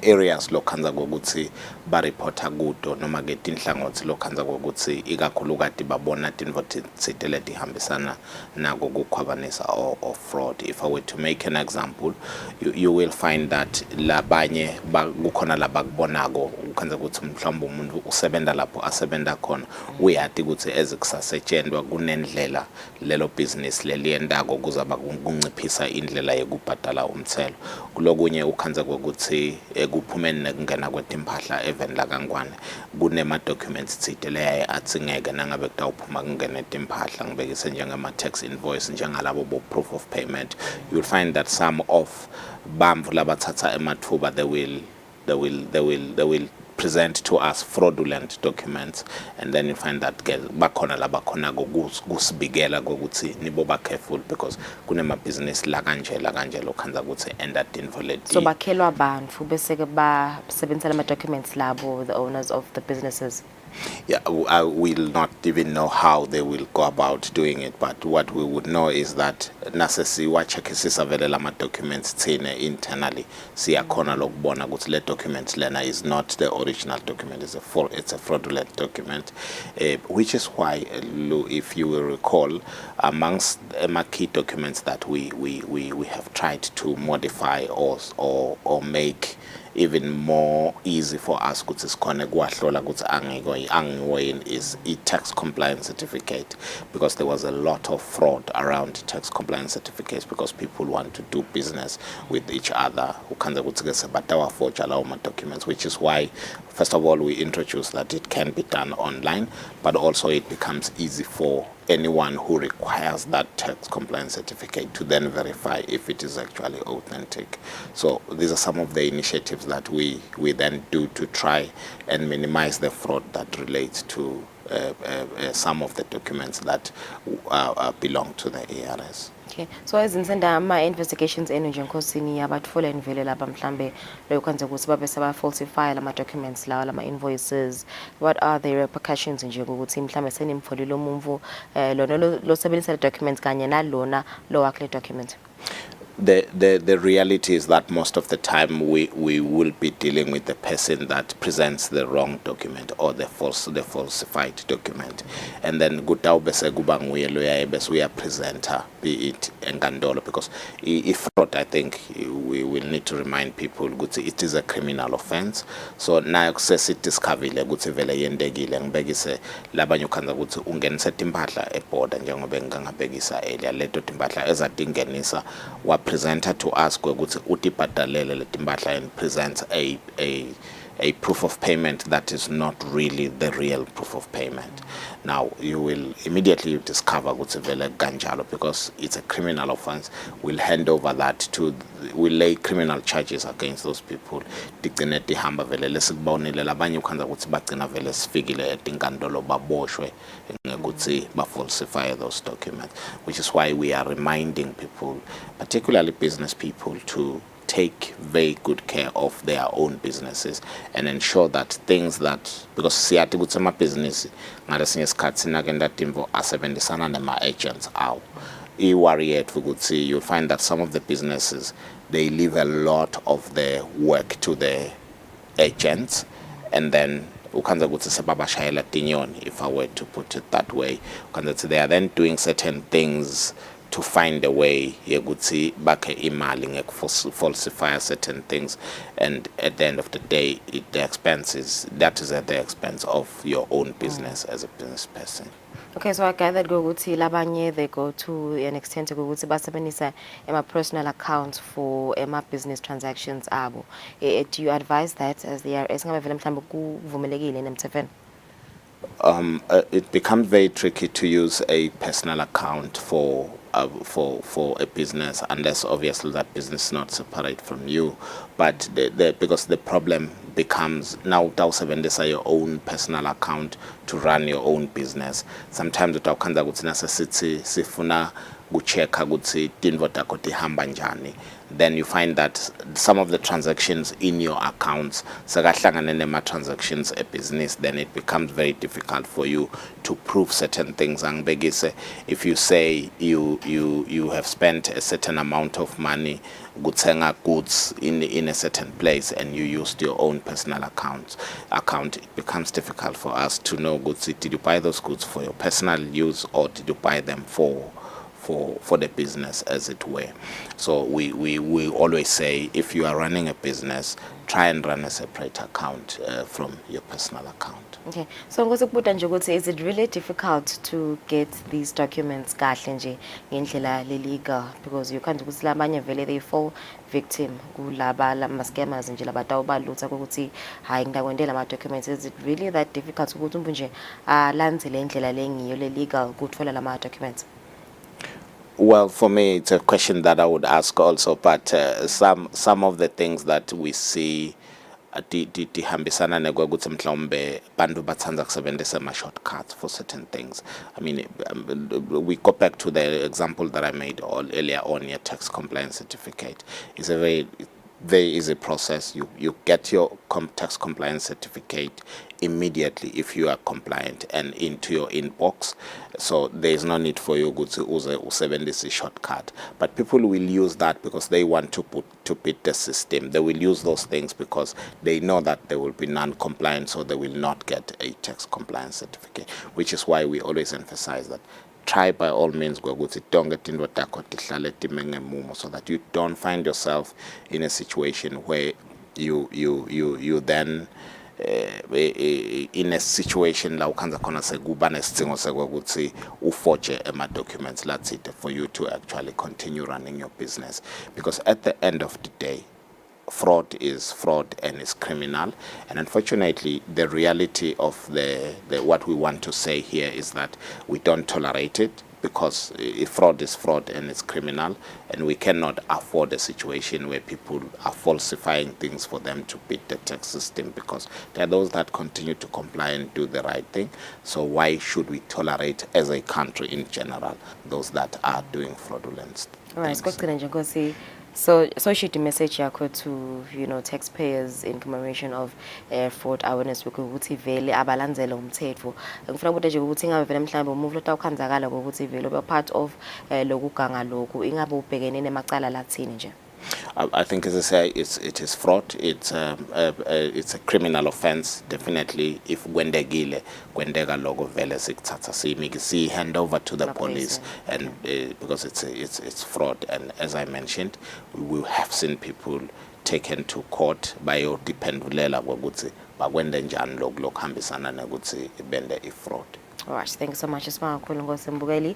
[SPEAKER 26] areas lokhanza kokuthi ba reporta kudo noma ke tinhlangothi lokhanza kokuthi ikakhulukati babona tinvo tsitele tihambisana nako kukhwabanisa or fraud. If I were to make an example, you will find that labanye kukhona labakubonako ukhanza ukuthi mhlawumbe umuntu usebenza lapho asebenza khona uyathi ukuthi ezikusasetshenzwa kunendlela lelo business leliyendako kuza bakunciphisa indlela yokubhadala umthelo. Kulokunye ukhanza kokuthi ekuphumeni nekungena kwetimpahla even la kangwane kunema documents thite leyaye atsingeke nangabe kutawuphuma kungena timpahla ngibekise njengama tax invoice njengalabo bo proof of payment. You'll find that some of bamvu labathatha emathuba they will present to us fraudulent documents, and then you find that bakhona labakhona kusibikela kokuthi nibo ba careful because kunema business la kanje lokhanza ukuthi enda invalid.
[SPEAKER 13] So bakhelwa abantu bese ke basebenzisa ama documents labo, the owners of the businesses?
[SPEAKER 26] Yeah, I will not even know how they will go about doing it, but what we would know is that nasesi wachekisisa vele lama documents thine internally siyakhona lokubona ukuthi le documents lena is not the original document, it's a fraudulent document, which is why if you will recall, amongst key documents that we have tried to modify or make even more easy for us ukuthi sikhone kwahlola ukuthi angiwoyini is tax compliance certificate, because there was a lot of fraud around tax compliance certificates because people want to do business with each other ukhanza ukuthi ke sebatawa forge lawo ma documents, which is why first of all we introduced that it can be done online, but also it becomes easy for anyone who requires that tax compliance certificate to then verify if it is actually authentic. So these are some of the initiatives that we then do to try and minimize the fraud that relates to some of the documents that belong to the ARS.
[SPEAKER 13] Okay, so izinsenda ama investigations enu nje nkosini yabatfola nivele lapha mhlambe lokwenza ukuthi babe saba falsify lama documents lawa lama invoices. What are the repercussions nje ukuthi mhlambe senimfolile umuntu lona lo sebenzisa documents kanye nalona lo wakle document?
[SPEAKER 26] The reality is that most of the time we will be dealing with the person that presents the wrong document or the falsified document, and then kutawubese kuba nguye loya ebese uya presenter, be it enkantolo, because if fraud, I think we will need to remind people ukuthi it is a criminal offense. So nayo kusesidiscoverile ukuthi vele yendekile ngibekise labanye ukhanza ukuthi ungenisa timpahla eborder njengoba ngingabekisa earlier leto timpahla ezatingenisa wa presenter to us ukuthi utibhadalele letimpahla and presents a a proof of payment that is not really the real proof of payment. Now, you will immediately discover Gutsivele Ganjalo because it's a criminal offense. We'll hand over that to, we'll lay criminal charges against those people. Dictinate hamba vele lesibonile labanye ukhanza ukuthi bagcina vele sifikile etinkantolo baboshwe ukuthi falsify those documents, which is why we are reminding people, particularly business people, to take very good care of their own businesses and ensure that things that, because siyathi ukuthi amabhizinisi ngalesinye isikhathi sinakenda timvo asebenzisana nema-agents awo. I-worry yethu ukuthi you'll find that some of the businesses, they leave a lot of their work to the agents, and then ukhanza ukuthi sebabashayela tinyoni, if I were to put it that way. Ukhanza they are then doing certain things to find a way yekuthi bakhe imali falsify certain things, and at the end of the day the expenses, that is at the expense of your own business as a business person.
[SPEAKER 13] Okay, so I gathered ukuthi labanye they go to an extent ukuthi basebenzisa ema personal accounts for ema business transactions abo. Do you advise that as the IRS ngabe vele mhlawumbe kuvumelekile nemthethweni?
[SPEAKER 26] It becomes very tricky to use a personal account for a business unless obviously that business is not separate from you. But because the problem becomes now utawusebenzisa your own personal account to run your own business. Sometimes utawukhanza ukuthi nasesithi sifuna kuchecka ukuthi tinvo takho tihamba njani. Then you find that some of the transactions in your accounts, transactions a business, then it becomes very difficult for you to prove certain things. If you say you have spent a certain amount of money goods in a certain place and you used your own personal account, it becomes difficult for us to know did you buy those goods for your personal use or did you buy them for the business, as it were. So we always say, if you are running a business, try and run a separate account from your personal account.
[SPEAKER 13] Okay, so is it really difficult to get these documents kahle nje ngendlela legal, because you can't ukuthi labanye vele they fall victim kulaba lama scammers nje labatawubalutsa ukuthi hayi ngidakwendela ama documents? Is it really that difficult ukuthi umuntu nje alandzele indlela lengiyo legal ukuthola lama documents?
[SPEAKER 26] Well, for me, it's a question that I would ask also, but some of the things that we see tihambisana nekwakuthi mhlawumbe bantu bathanda kusebenzisa ama shortcuts for certain things. I mean, we go back to the example that I made earlier on, your tax compliance certificate. It's a very easy process. You get your tax compliance certificate immediately if you are compliant and into your inbox. So there is no need for you to use a shortcut. But people will use that because they want to beat the system. They will use those things because they know that they will be non-compliant, so they will not get a tax compliance certificate, which is why we always emphasize that try by all means so that you don't find yourself in a situation where you then in a situation la ukhanza khona sekuba nesidingo sekwakuthi uforge ema documents for you to actually continue running your business, because at the end of the day fraud is fraud and is criminal. And unfortunately, the reality of the what we want to say here is that we don't tolerate it, because fraud is fraud and it's criminal, and we cannot afford a situation where people are falsifying things for them to beat the tax system, because there are those that continue to comply and do the right thing. So why should we tolerate, as a country in general, those that are doing fraudulent things?
[SPEAKER 13] So should the message yakho to taxpayers in commemoration of fraud awareness week ukuthi vele abalandzele umthetho? Ngifuna ukuthi nje ukuthi ngabe vele mhlawumbe umuntu otawukhanzakala ukuthi vele ube part of lokuganga lokhu, ingabe ubhekene nemacala lathini nje?
[SPEAKER 26] I think, as I say, it is fraud. It's a criminal offense, definitely. If gwendega logo vele sikuthatha hand over to the police, and because it's fraud, and as I mentioned, we have seen people taken to court by your dependulela ukuthi bakwende njani lokuhambisana nokuthi bende fraud.
[SPEAKER 13] All right, thank you so much, Ismail Kulungo.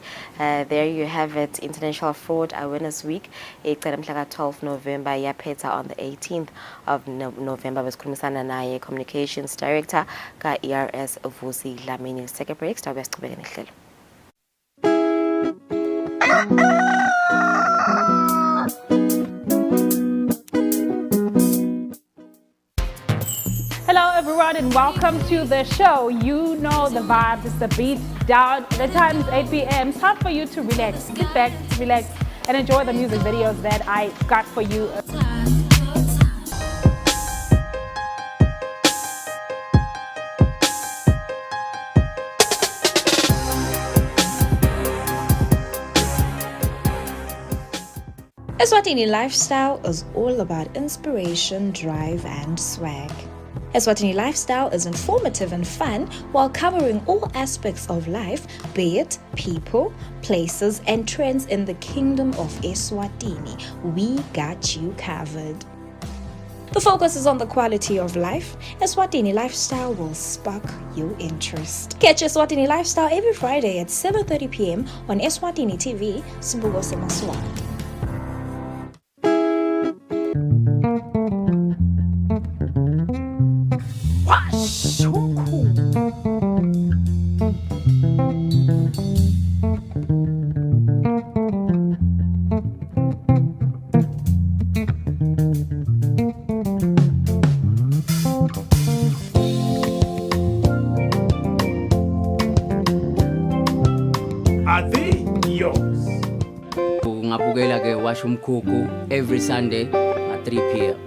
[SPEAKER 13] There you have it, International Fraud Awareness Week. It's 12 November, yaphetha on the 18th of November. Besikhulumisana naye Communications Director ka-ERS Vusi Dlamini. Take a break, start besicubeka nehlelo.
[SPEAKER 11] Hello everyone and welcome to the show. You know the vibes, it's the beat down. The time is 8 p.m. It's time for you to relax, sit back, relax, and enjoy the music videos that I got for you.
[SPEAKER 14] Eswatini Lifestyle is all about inspiration, drive, and swag. Eswatini Lifestyle is informative and fun while covering all aspects of life, be it people, places, and trends in the kingdom of Eswatini. We got you covered. The focus is on the quality of life. Eswatini Lifestyle will spark your interest. Catch Eswatini Lifestyle every Friday at 7:30 p.m. on Eswatini TV, Sibugo Semaswati.
[SPEAKER 15] Are they yours?
[SPEAKER 16] Ngabukela ke washa umkhukhu every Sunday at 3 p.m.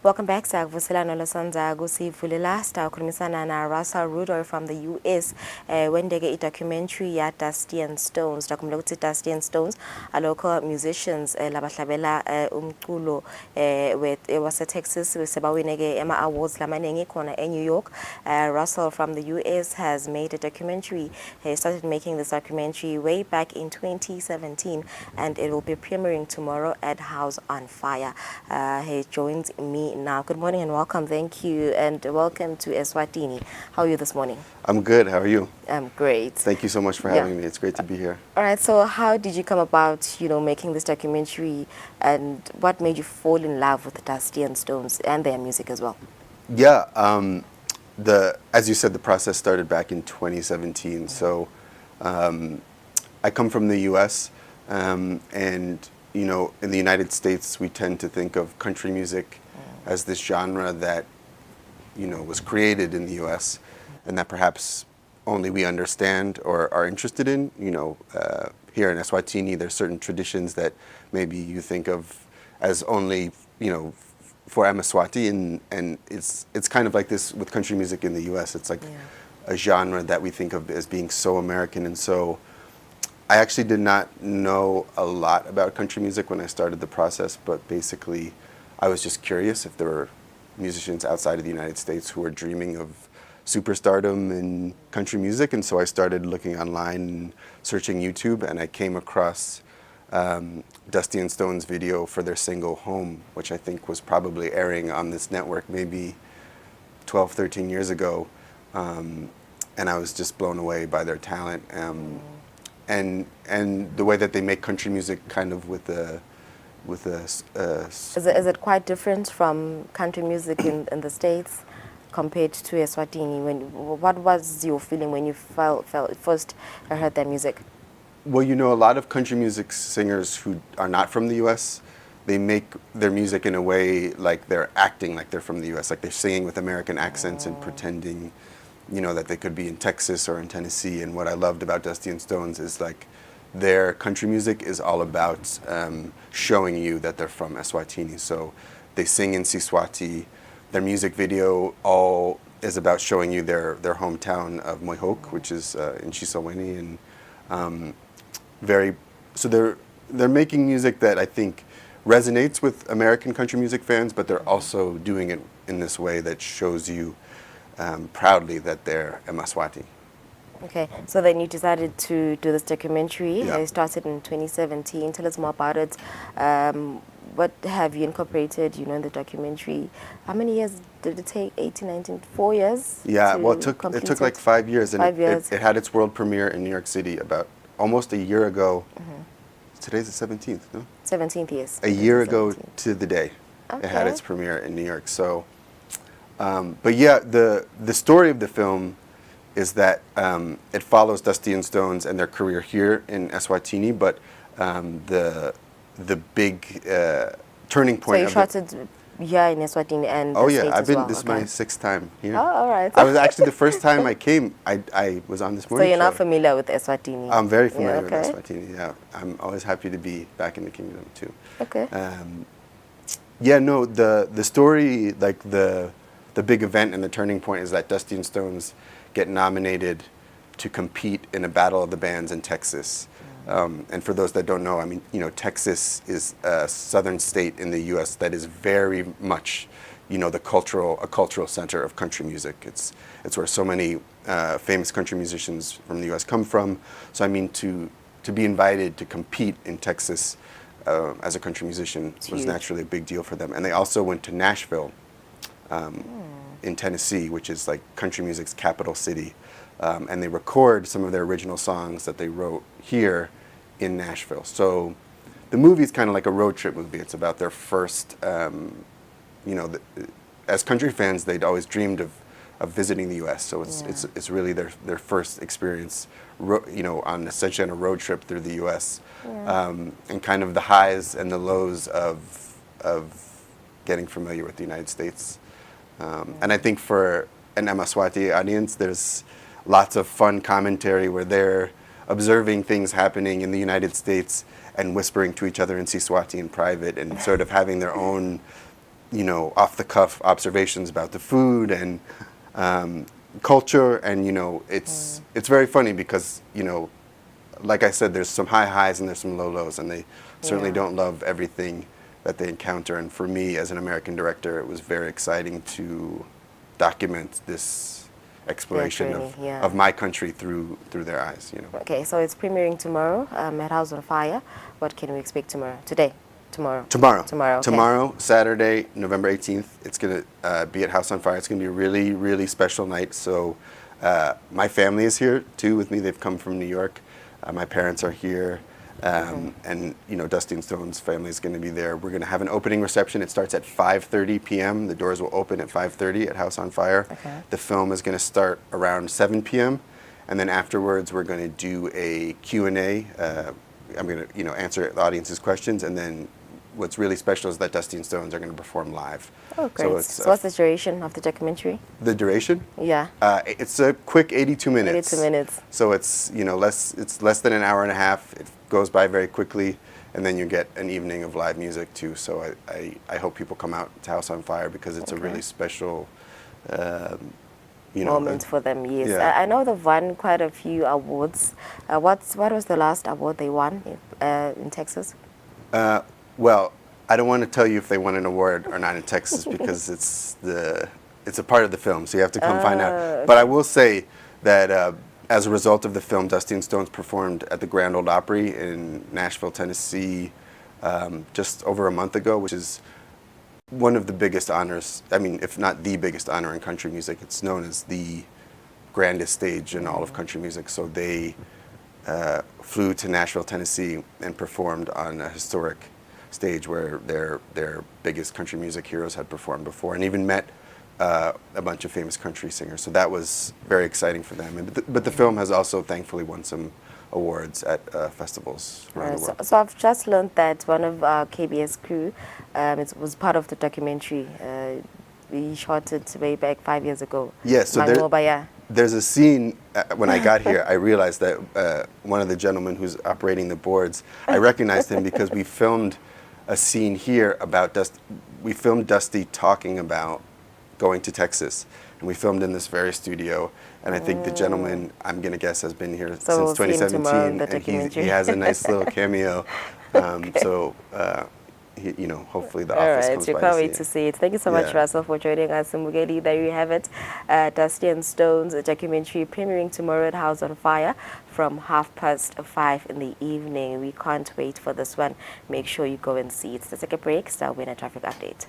[SPEAKER 13] Welcome back, Sakuvuselano Lasonza Gusivulela, Kulimisana na Russell Rudolph from the US. When they get a documentary at Dusty and Stones, documentary Dusty and Stones, a local musicians, Labashabela Umkulo, with it was a Texas with Sebawinege Emma Awards Lamanengi Kona in New York. Russell from the US has made a documentary. He started making this documentary way back in 2017, and it will be premiering tomorrow at House on Fire. He joins me now. Good morning and welcome. Thank you and welcome to Eswatini. How are you this morning?
[SPEAKER 17] I'm good. How are you?
[SPEAKER 13] I'm great.
[SPEAKER 17] Thank you so much for having me. It's great to be here.
[SPEAKER 13] All right. So how did you come about, making this documentary, and what made you fall in love with the Dusty and Stones and their music as well?
[SPEAKER 17] Yeah. As you said, the process started back in 2017. So I come from the U.S. And in the United States, we tend to think of country music as this genre that, was created in the U.S. and that perhaps only we understand or are interested in. Here in Eswatini, there's certain traditions that maybe you think of as only, for Eswatini, and it's kind of like this with country music in the U.S. It's like a genre that we think of as being so American, and so I actually did not know a lot about country music when I started the process, but basically I was just curious if there were musicians outside of the United States who were dreaming of superstardom in country music, and so I started looking online and searching YouTube, and I came across Dusty and Stone's video for their single Home, which I think was probably airing on this network maybe 12, 13 years ago, and I was just blown away by their talent. And the way that they make country music kind of with a
[SPEAKER 13] Is it quite different from country music in the States compared to Eswatini? What was your feeling when you first heard their music?
[SPEAKER 17] Well, a lot of country music singers who are not from the U.S., they make their music in a way like they're acting like they're from the U.S., like they're singing with American accents and pretending that they could be in Texas or in Tennessee. And what I loved about Dusty and Stones is like their country music is all about showing you that they're from Eswatini. So they sing in Siswati. Their music video all is about showing you their hometown of Moihok, which is in Chisawini, and so they're making music that I think resonates with American country music fans, but they're also doing it in this way that shows you proudly that they're Eswatini.
[SPEAKER 13] Okay, so then you decided to do this documentary.
[SPEAKER 17] Yeah.
[SPEAKER 13] It started in 2017. Tell us more about it. What have you incorporated, in the documentary? How many years did it take? 18, 19, 4 years?
[SPEAKER 17] Yeah, well, it took like 5 years, and
[SPEAKER 13] 5 years.
[SPEAKER 17] It had its world premiere in New York City about almost a year ago. Today's the 17th, no?
[SPEAKER 13] 17th, yes.
[SPEAKER 17] A year ago to the day,
[SPEAKER 13] Okay.
[SPEAKER 17] it had its premiere in New York. So, but yeah, the story of the film is that it follows Dusty and Stones and their career here in Eswatini, but the big turning point.
[SPEAKER 13] So you shot it here in Eswatini and
[SPEAKER 17] Oh
[SPEAKER 13] the
[SPEAKER 17] yeah,
[SPEAKER 13] States
[SPEAKER 17] I've
[SPEAKER 13] as
[SPEAKER 17] been.
[SPEAKER 13] well.
[SPEAKER 17] This is my 6th time here.
[SPEAKER 13] Oh, all right.
[SPEAKER 17] I was actually the first time I came. I was on this
[SPEAKER 13] So
[SPEAKER 17] morning
[SPEAKER 13] you're not
[SPEAKER 17] show.
[SPEAKER 13] familiar with Eswatini?
[SPEAKER 17] I'm very familiar
[SPEAKER 13] okay.
[SPEAKER 17] with Eswatini. Yeah, I'm always happy to be back in the kingdom too.
[SPEAKER 13] Okay.
[SPEAKER 17] Yeah, no, the story, like the big event and the turning point is that Dusty and Stones get nominated to compete in a battle of the bands in Texas. And for those that don't know, I mean, Texas is a southern state in the U.S. that is very much, a cultural center of country music. It's where so many famous country musicians from the U.S. come from. So I mean, to be invited to compete in Texas as a country musician was naturally a big deal for them. And they also went to Nashville in Tennessee, which is like country music's capital city. And they record some of their original songs that they wrote here in Nashville. So the movie is kind of like a road trip movie. It's about their first, as country fans, they'd always dreamed of visiting the U.S. So it's really their first experience, on essentially on a road trip through the U.S. And kind of the highs and the lows of getting familiar with the United States. And I think for an Eswatini audience, there's lots of fun commentary where they're observing things happening in the United States and whispering to each other in Siswati in private and sort of having their own, off-the-cuff observations about the food and culture. And, it's very funny because, like I said, there's some high highs and there's some low lows, and they certainly don't love everything that they encounter. And for me, as an American director, it was very exciting to document this exploration of my country through their eyes.
[SPEAKER 13] Okay, so it's premiering tomorrow at House on Fire. What can we expect tomorrow? Tomorrow. Okay.
[SPEAKER 17] Tomorrow, Saturday, November 18th. It's going to be at House on Fire. It's going to be a really, really special night. So my family is here too with me. They've come from New York. My parents are here. And Dusty and Stone's family is going to be there. We're going to have an opening reception. It starts at 5:30 p.m. The doors will open at 5:30 at House on Fire.
[SPEAKER 13] Okay.
[SPEAKER 17] The film is going to start around 7 p.m. and then afterwards we're going to do a Q&A. I'm going to answer the audience's questions, and then what's really special is that Dusty and Stones are going to perform live.
[SPEAKER 13] Oh, great. So what's the duration of the documentary?
[SPEAKER 17] The duration?
[SPEAKER 13] Yeah.
[SPEAKER 17] It's a quick 82 minutes.
[SPEAKER 13] 82 minutes.
[SPEAKER 17] So it's less than an hour and a half. It goes by very quickly, and then you get an evening of live music too. So I hope people come out to House on Fire because it's a really special
[SPEAKER 13] moment for them. Yes.
[SPEAKER 17] Yeah.
[SPEAKER 13] I know they've won quite a few awards. What was the last award they won in Texas?
[SPEAKER 17] Well, I don't want to tell you if they won an award or not in Texas because it's a part of the film, so you have to come find out. But I will say that as a result of the film, Dusty and Stones performed at the Grand Ole Opry in Nashville, Tennessee, just over a month ago, which is one of the biggest honors. I mean, if not the biggest honor in country music. It's known as the grandest stage in all of country music. So they flew to Nashville, Tennessee, and performed on a historic stage where their biggest country music heroes had performed before, and even met a bunch of famous country singers. So that was very exciting for them. But the film has also thankfully won some awards at festivals around the world.
[SPEAKER 13] So I've just learned that one of our KBS crew was part of the documentary. We shot it way back 5 years ago.
[SPEAKER 17] Yes, so there's a scene when I got here. I realized that one of the gentlemen who's operating the boards, I recognized him because we filmed a scene here about Dusty. We filmed Dusty talking about going to Texas, and we filmed in this very studio. And I think the gentleman, I'm gonna guess, has been here since 2017, and he has a nice little cameo. you know, hopefully the
[SPEAKER 13] All
[SPEAKER 17] office
[SPEAKER 13] right,
[SPEAKER 17] comes
[SPEAKER 13] we
[SPEAKER 17] by
[SPEAKER 13] can't
[SPEAKER 17] to
[SPEAKER 13] wait
[SPEAKER 17] see
[SPEAKER 13] to
[SPEAKER 17] it.
[SPEAKER 13] see it. Thank you so much,
[SPEAKER 17] Yeah.
[SPEAKER 13] Russell, for joining us. Mugeli, there you have it. Dusty and Stones, a documentary premiering tomorrow at House on Fire from 5:30 in the evening. We can't wait for this one. Make sure you go and see it. Let's take a break. Start with a traffic update.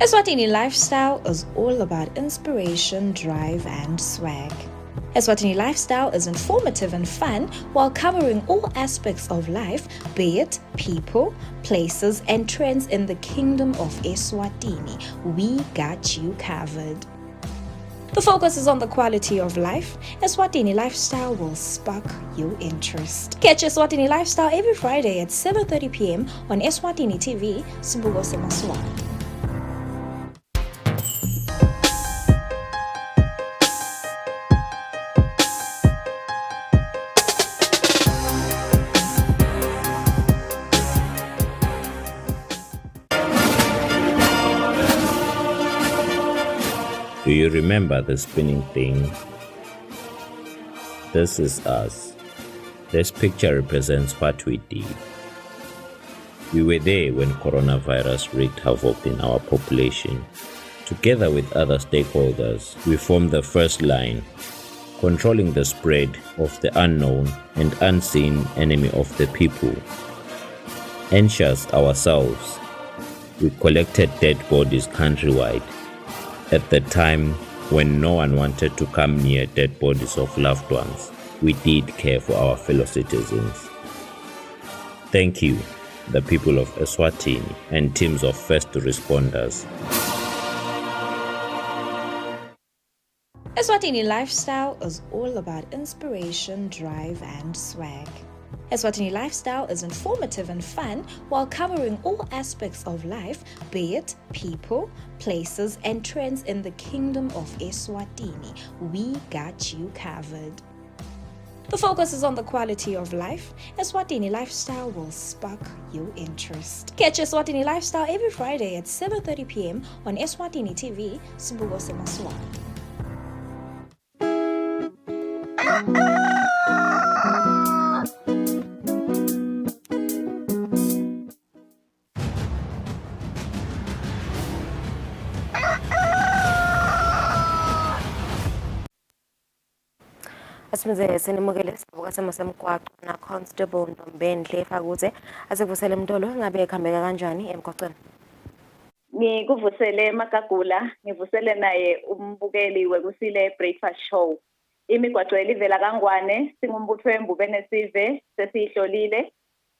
[SPEAKER 14] Eswatini Lifestyle is all about inspiration, drive, and swag. Eswatini Lifestyle is informative and fun while covering all aspects of life, be it people, places, and trends in the kingdom of Eswatini. We got you covered. The focus is on the quality of life. Eswatini Lifestyle will spark your interest. Catch Eswatini Lifestyle every Friday at 7:30 p.m. on Eswatini TV, Sibugo Semaswati.
[SPEAKER 4] Do you remember the spinning thing? This is us. This picture represents what we did. We were there when coronavirus wreaked havoc in our population. Together with other stakeholders, we formed the first line, controlling the spread of the unknown and unseen enemy of the people. Anxious ourselves, we collected dead bodies countrywide. At the time when no one wanted to come near dead bodies of loved ones, we did care for our fellow citizens. Thank you, the people of Eswatini and teams of first responders.
[SPEAKER 14] Eswatini Lifestyle is all about inspiration, drive, and swag. Eswatini Lifestyle is informative and fun while covering all aspects of life, be it people, places, and trends in the kingdom of Eswatini. We got you covered. The focus is on the quality of life. Eswatini Lifestyle will spark your interest. Catch Eswatini Lifestyle every Friday at 7:30 p.m. on Eswatini TV, Sibugo Semaswati.
[SPEAKER 13] Asimenze sinimukele sibuka semo semgwaqo na Constable Ntombendle Fakuze asekuvusele Mtolo ngabe ekhambeka kanjani emgwaqweni.
[SPEAKER 18] Ngikuvusele Magagula, ngivusele naye umbukeli wekusile breakfast show. Imigwaqo elivela kaNgwane singumbutho wembube nesive sesihlolile.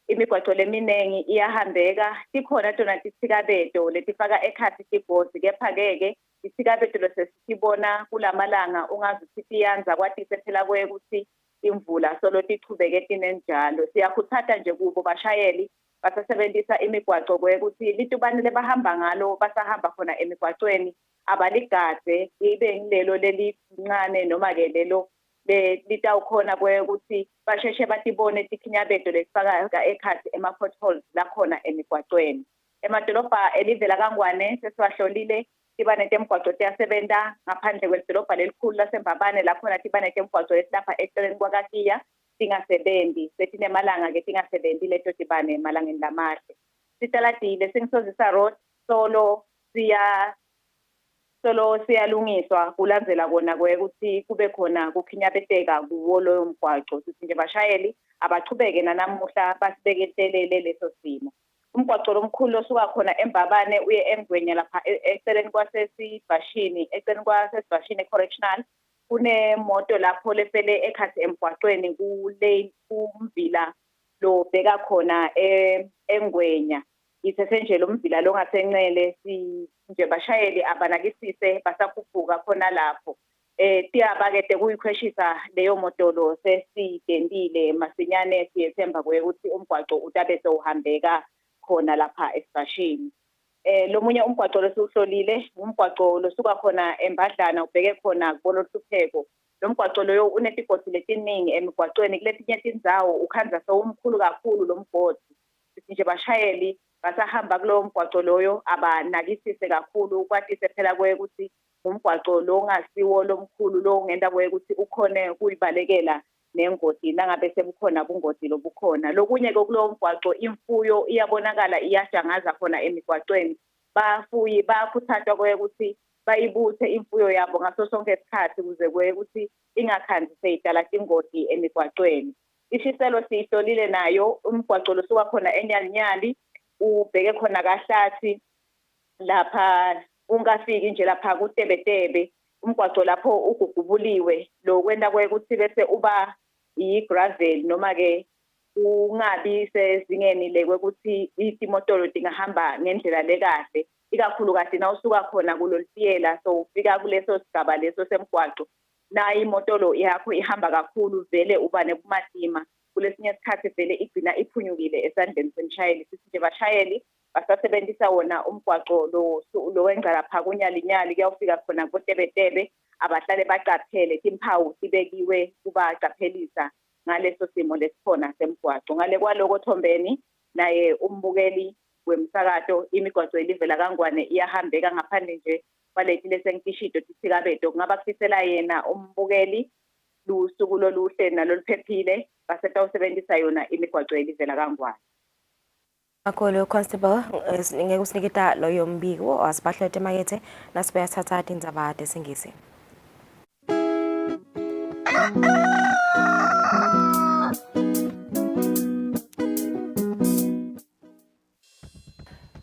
[SPEAKER 18] Imigwaqo leminengi iyahambeka, sikhona tona tithikabedo letifaka ekhathi sigozi kepha keke isikabedo lesisibona kulamalanga ungazi ukuthi yanza kwathi sephela kwe ukuthi imvula solo tichubeke tinenjalo. Siyakhuthatha nje kubo bashayeli basasebenzisa imigwaqo kwekuthi litubani lebahamba ngalo basahamba khona emigwaqweni abaligade ibe ngilelo lelincane noma ke lelo litawukhona kwekuthi basheshe batibone tikhinyabedo lesifaka ekhathi ema-potholes lakhona emigwaqweni. Emadolobha elivela kaNgwane sesiwahlolile tibane temgwaqo tiyasebenta ngaphandle kwedolobha lelikhulu laseMbabane lakhona tibane temgwaqo esilapha eceleni kwakaKiya tingasebenzi setinemalanga ke tingasebenzi leto tibane emalangeni lamahle. Sitaladile singisozisa road solo siyalungiswa kulandzela kona kwekuthi kube khona kukhinyabeteka kuwo loyo mgwaqo sithi nje bashayeli abachubeke nanamuhla basibeketelele leso simo. Umgwaqo lomkhulu osuka khona eMbabane uye eMgwenya lapha eceleni kwasesibhashini correctional kunemoto lapho lefele ekhathi emgwaqweni kumvila lo bheka khona eNgwenya. Isese nje lo mvila lo ngasencele nje bashayeli abanakisise basakhuphuka khona lapho. Tiyabakete kuyikhweshisa leyo motolo sesidendile masinyane siyethemba ukuthi umgwaqo utabe sewuhambeka khona lapha esibhashini. Lo munye umgwaqo lesihlolile umgwaqo losuka khona eMbadlana ubheke khona kubona uhlupheko. Lo mgwaqo loyo unetigodi letiningi emigwaqweni kuletinye tindzawo ukhanza sewumkhulu kakhulu lo mgodi. Sithi nje bashayeli basahamba kulowo mgwaqo loyo abanakisise kakhulu kwatise phela kuye ukuthi umgwaqo lo ongasiwo lomkhulu lo ngenda kuye ukuthi ukhone kuyibalekela nengoti nangabe sebukhona bungoti lobukhona lokunye kokulowo mgwaqo imfuyo iyabonakala iyashangaza khona emigwaqweni bafuyi bakuthathwa kuye ukuthi bayibuthe imfuyo yabo ngaso sonke isikhathi kuze kuye ukuthi ingakhandi seyidala ingoti emigwaqweni ishiselo siyihlolile nayo umgwaqo losuka khona enyalinyali ubheke khona kahlathi lapha ungafiki nje lapha kuTebetebe umgwaqo lapho ugugubuliwe lo kwenda kuye ukuthi bese uba i-gravel noma ke ungabi sezingeni lekwekuthi itimotolo dingahamba ngendlela lekahle ikakhulukazi na usuka khona kulolifiyela so ufika kuleso sigaba leso semgwaqo na imotolo yakho ihamba kakhulu vele uba nebumadima kulesinye isikhathi vele igcina iphunyukile esandleni semshayeli sithi nje bashayeli basasebenzisa wona umgwaqo lo wenza lapha kunyalinyali kuyawufika khona kuTebetebe abahlale baqaphele timphawu sibekiwe kubaqaphelisa ngaleso simo lesikhona semgwaqo ngale kwaloko Thombeni naye umbukeli wemsakato imigwaqo elivela kaNgwane iyahambeka ngaphandle nje kwalethi lesengitishito tithikabedo kungaba kufisela yena umbukeli lusuku loluhle naloluphephile basetawusebenzisa yona imigwaqo elivela kaNgwane.
[SPEAKER 13] Akolo Constable ngeke usiniketa loyo mbiko asibahlete emakethe nasibeyathatha indaba desingisi.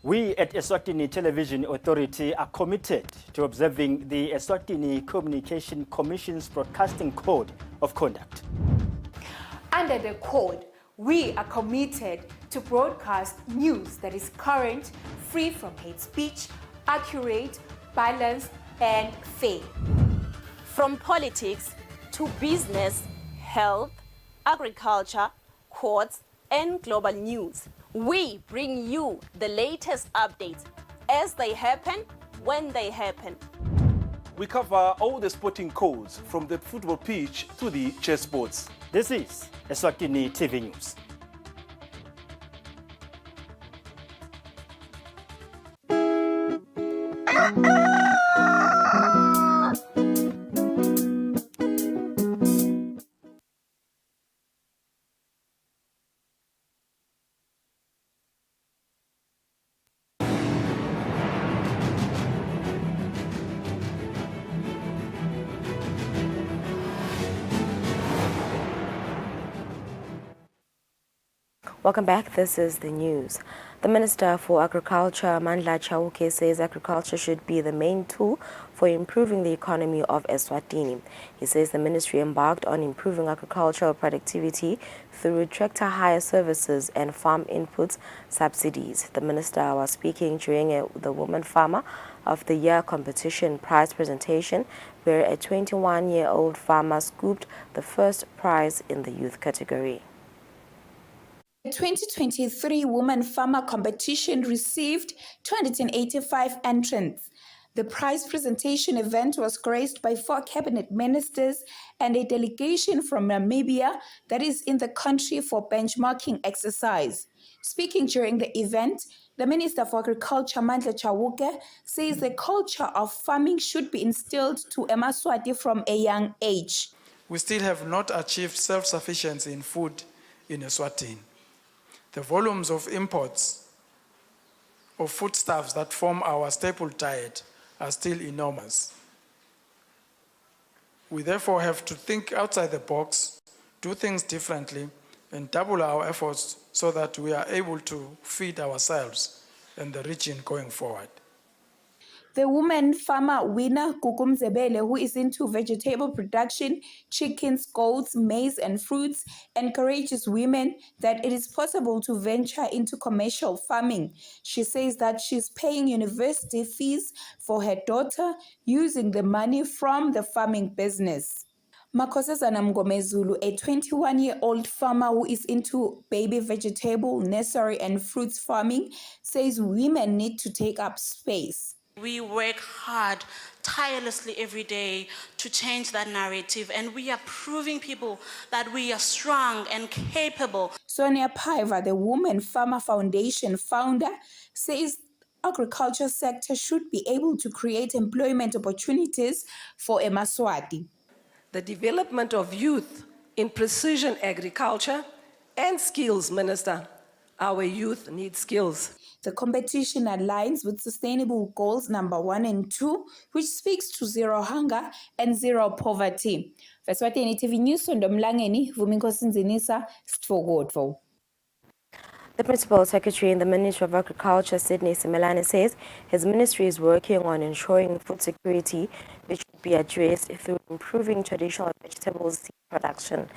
[SPEAKER 19] We at Eswatini Television Authority are committed to observing the Eswatini Communication Commission's Broadcasting Code of Conduct.
[SPEAKER 20] Under the code, we are committed to broadcast news that is current, free from hate speech, accurate, balanced, and fair.
[SPEAKER 21] From politics to business, health, agriculture, courts, and global news, we bring you the latest updates as they happen, when they happen.
[SPEAKER 22] We cover all the sporting codes from the football pitch to the chessboards.
[SPEAKER 19] This is Eswatini TV News.
[SPEAKER 13] Welcome back. This is the news. The Minister for Agriculture, Mandla Chauke, says agriculture should be the main tool for improving the economy of Eswatini. He says the ministry embarked on improving agricultural productivity through tractor hire services and farm inputs subsidies. The minister was speaking during the Woman Farmer of the Year competition prize presentation, where a 21-year-old farmer scooped the first prize in the youth category.
[SPEAKER 23] The 2023 Woman Farmer competition received 285 entrants. The prize presentation event was graced by 4 cabinet ministers and a delegation from Namibia that is in the country for benchmarking exercise. Speaking during the event, the Minister for Agriculture, Mandla Chauke, says the culture of farming should be instilled to Emaswati from a young age.
[SPEAKER 25] We still have not achieved self-sufficiency in food in Eswatini. The volumes of imports of foodstuffs that form our staple diet are still enormous. We therefore have to think outside the box, do things differently, and double our efforts so that we are able to feed ourselves and the region going forward.
[SPEAKER 23] The woman farmer winner, Kukumzebele, who is into vegetable production, chickens, goats, maize, and fruits, encourages women that it is possible to venture into commercial farming. She says that she's paying university fees for her daughter using the money from the farming business. Makosazana Mgomezulu, a 21-year-old farmer who is into baby vegetable, nursery, and fruits farming, says women need to take up space.
[SPEAKER 1] We work hard, tirelessly every day to change that narrative, and we are proving people that we are strong and capable.
[SPEAKER 23] Sonia Paiva, the Women Farmer Foundation founder, says agriculture sector should be able to create employment opportunities for eMaswati.
[SPEAKER 3] The development of youth in precision agriculture and skills, Minister. Our youth need skills.
[SPEAKER 23] The competition aligns with Sustainable Goals number 1 and 2, which speaks to zero hunger and zero poverty. Eswatini TV News, Ndomlangeni, Vuminkosi Nzinisa, Stfogodvo.
[SPEAKER 13] The Principal Secretary in the Ministry of Agriculture, Sydney Simelane, says his ministry is working on ensuring food security, which should be addressed through improving traditional vegetable seed production.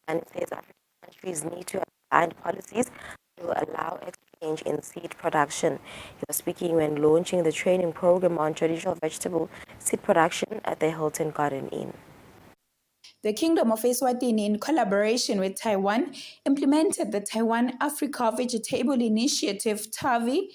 [SPEAKER 13] Simelane says African countries need to align policies that will allow exchange in seed production. He was speaking when launching the training program on traditional vegetable seed production at the Hilton Garden Inn.
[SPEAKER 23] The Kingdom of Eswatini, in collaboration with Taiwan, implemented the Taiwan Africa Vegetable Initiative, TAVI,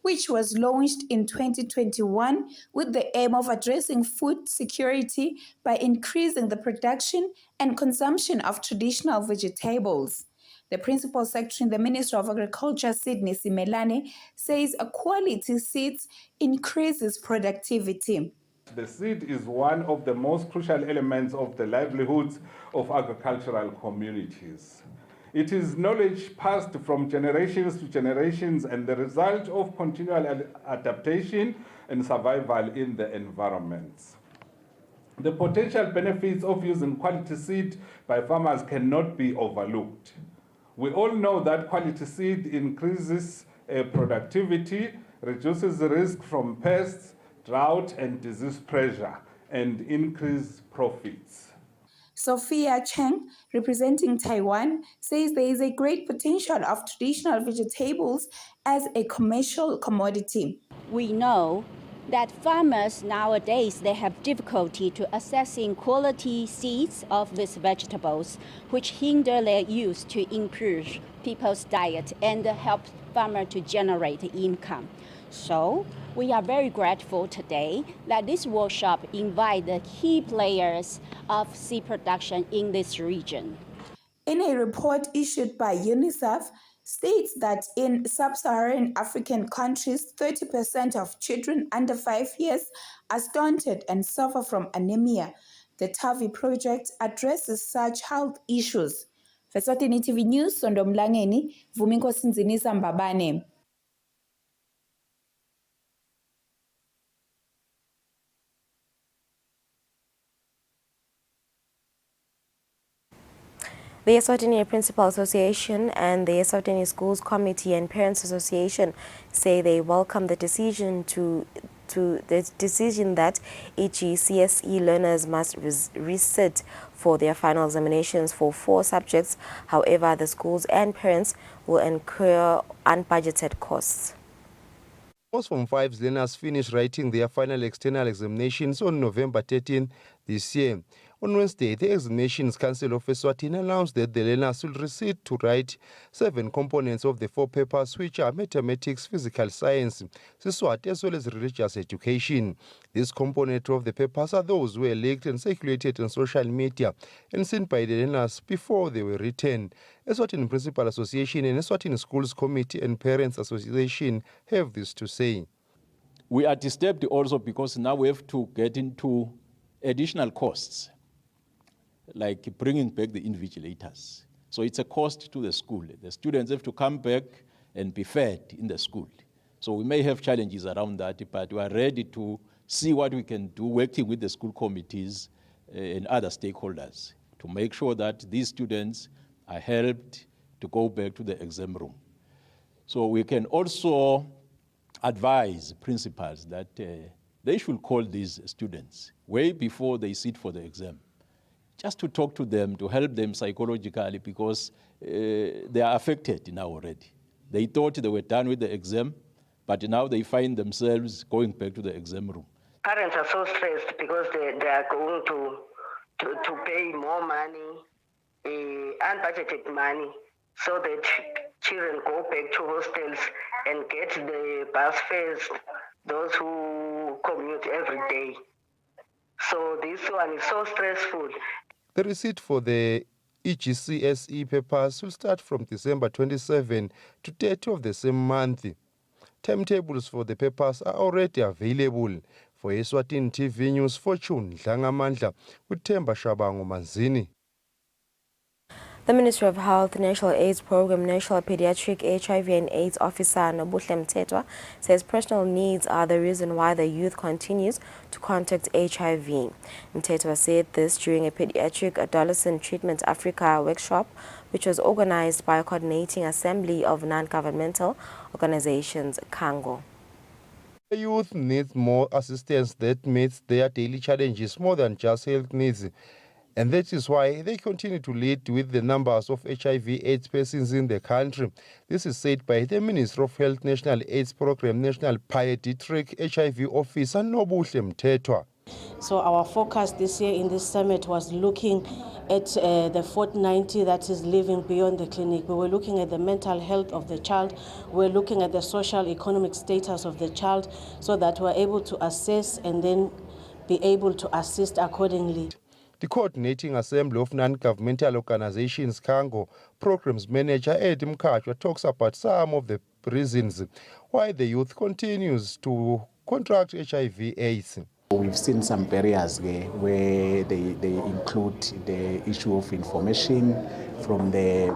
[SPEAKER 23] which was launched in 2021 with the aim of addressing food security by increasing the production and consumption of traditional vegetables. The Principal Secretary in the Ministry of Agriculture, Sydney Simelane, says a quality seeds increases productivity.
[SPEAKER 7] The seed is one of the most crucial elements of the livelihoods of agricultural communities. It is knowledge passed from generations to generations and the result of continual adaptation and survival in the environments. The potential benefits of using quality seed by farmers cannot be overlooked. We all know that quality seed increases productivity, reduces the risk from pests, drought and disease pressure, and increase profits.
[SPEAKER 23] Sophia Cheng, representing Taiwan, says there is a great potential of traditional vegetables as a commercial commodity.
[SPEAKER 9] We know that farmers nowadays, they have difficulty to accessing quality seeds of these vegetables, which hinder their use to improve people's diet and help farmers to generate income. So we are very grateful today that this workshop invites the key players of seed production in this region.
[SPEAKER 23] In a report issued by UNICEF, states that in sub-Saharan African countries, 30% of children under 5 years are stunted and suffer from anemia. The TAVI project addresses such health issues. Eswatini TV News, Ndomlangeni, Vuminkosi Nzinisa Mbabane.
[SPEAKER 13] The Eswatini Principal Association and the Eswatini Schools Committee and Parents Association say they welcome the decision that EGCSE learners must resit for their final examinations for 4 subjects. However, the schools and parents will incur unbudgeted costs.
[SPEAKER 10] Most Form 5 learners finish writing their final external examinations on November 13 this year. On Wednesday, the Examinations Council of Eswatini announced that the learners will receive to write 7 components of the 4 papers, which are mathematics, physical science, Siswati, as well as religious education. These components of the papers are those who were leaked and circulated on social media and seen by the learners before they were written. Eswatini Principal Association and Eswatini Schools Committee and Parents Association have this to say.
[SPEAKER 24] We are disturbed also because now we have to get into additional costs, like bringing back the invigilators. So it's a cost to the school. The students have to come back and be fed in the school. So we may have challenges around that, but we are ready to see what we can do, working with the school committees and other stakeholders to make sure that these students are helped to go back to the exam room. So we can also advise principals that they should call these students way before they sit for the exam, just to talk to them, to help them psychologically, because they are affected now already. They thought they were done with the exam, but now they find themselves going back to the exam room.
[SPEAKER 27] Parents are so stressed because they are going to pay more money, unbudgeted money, so that children go back to hostels and get the bus fares. Those who commute every day. So this one is so stressful.
[SPEAKER 10] The receipt for the EGCSE papers will start from December 27 to 30 of the same month. Timetables for the papers are already available. For Eswatini TV News, Fortune Dlangamandla with Themba Shabango Manzini.
[SPEAKER 13] The Ministry of Health National AIDS Program National Pediatric HIV and AIDS Officer Nobuhle Mthethwa says personal needs are the reason why the youth continues to contract HIV. Mthethwa said this during a Pediatric Adolescent Treatment Africa workshop, which was organized by a coordinating assembly of non-governmental organizations, Kango.
[SPEAKER 10] The youth needs more assistance that meets their daily challenges more than just health needs. And that is why they continue to lead with the numbers of HIV/AIDS persons in the country. This is said by the Minister of Health National AIDS Program National Pediatric HIV Officer Nobuhle Mthethwa.
[SPEAKER 2] So our focus this year in this summit was looking at the 490 that is living beyond the clinic. We were looking at the mental health of the child. We're looking at the social economic status of the child so that we're able to assess and then be able to assist accordingly.
[SPEAKER 10] The Coordinating Assembly of Non-Governmental Organizations, Kango, Programs Manager Ed Mkachwa talks about some of the reasons why the youth continues to contract HIV/AIDS.
[SPEAKER 5] We've seen some barriers there where they include the issue of information from the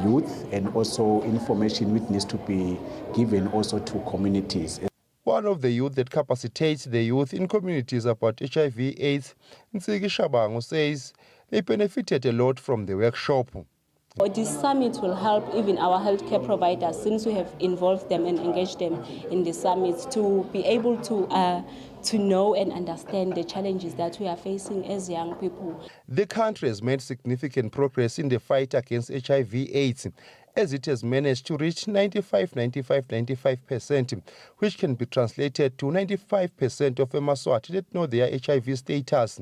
[SPEAKER 5] youth and also information which needs to be given also to communities.
[SPEAKER 10] One of the youth that capacitates the youth in communities about HIV/AIDS, Nsiki Shabango, says they benefited a lot from the workshop.
[SPEAKER 6] This summit will help even our healthcare providers, since we have involved them and engaged them in the summit, to be able to know and understand the challenges that we are facing as young people.
[SPEAKER 10] The country has made significant progress in the fight against HIV/AIDS, as it has managed to reach 95%, which can be translated to 95% of Emaswati that know their HIV status,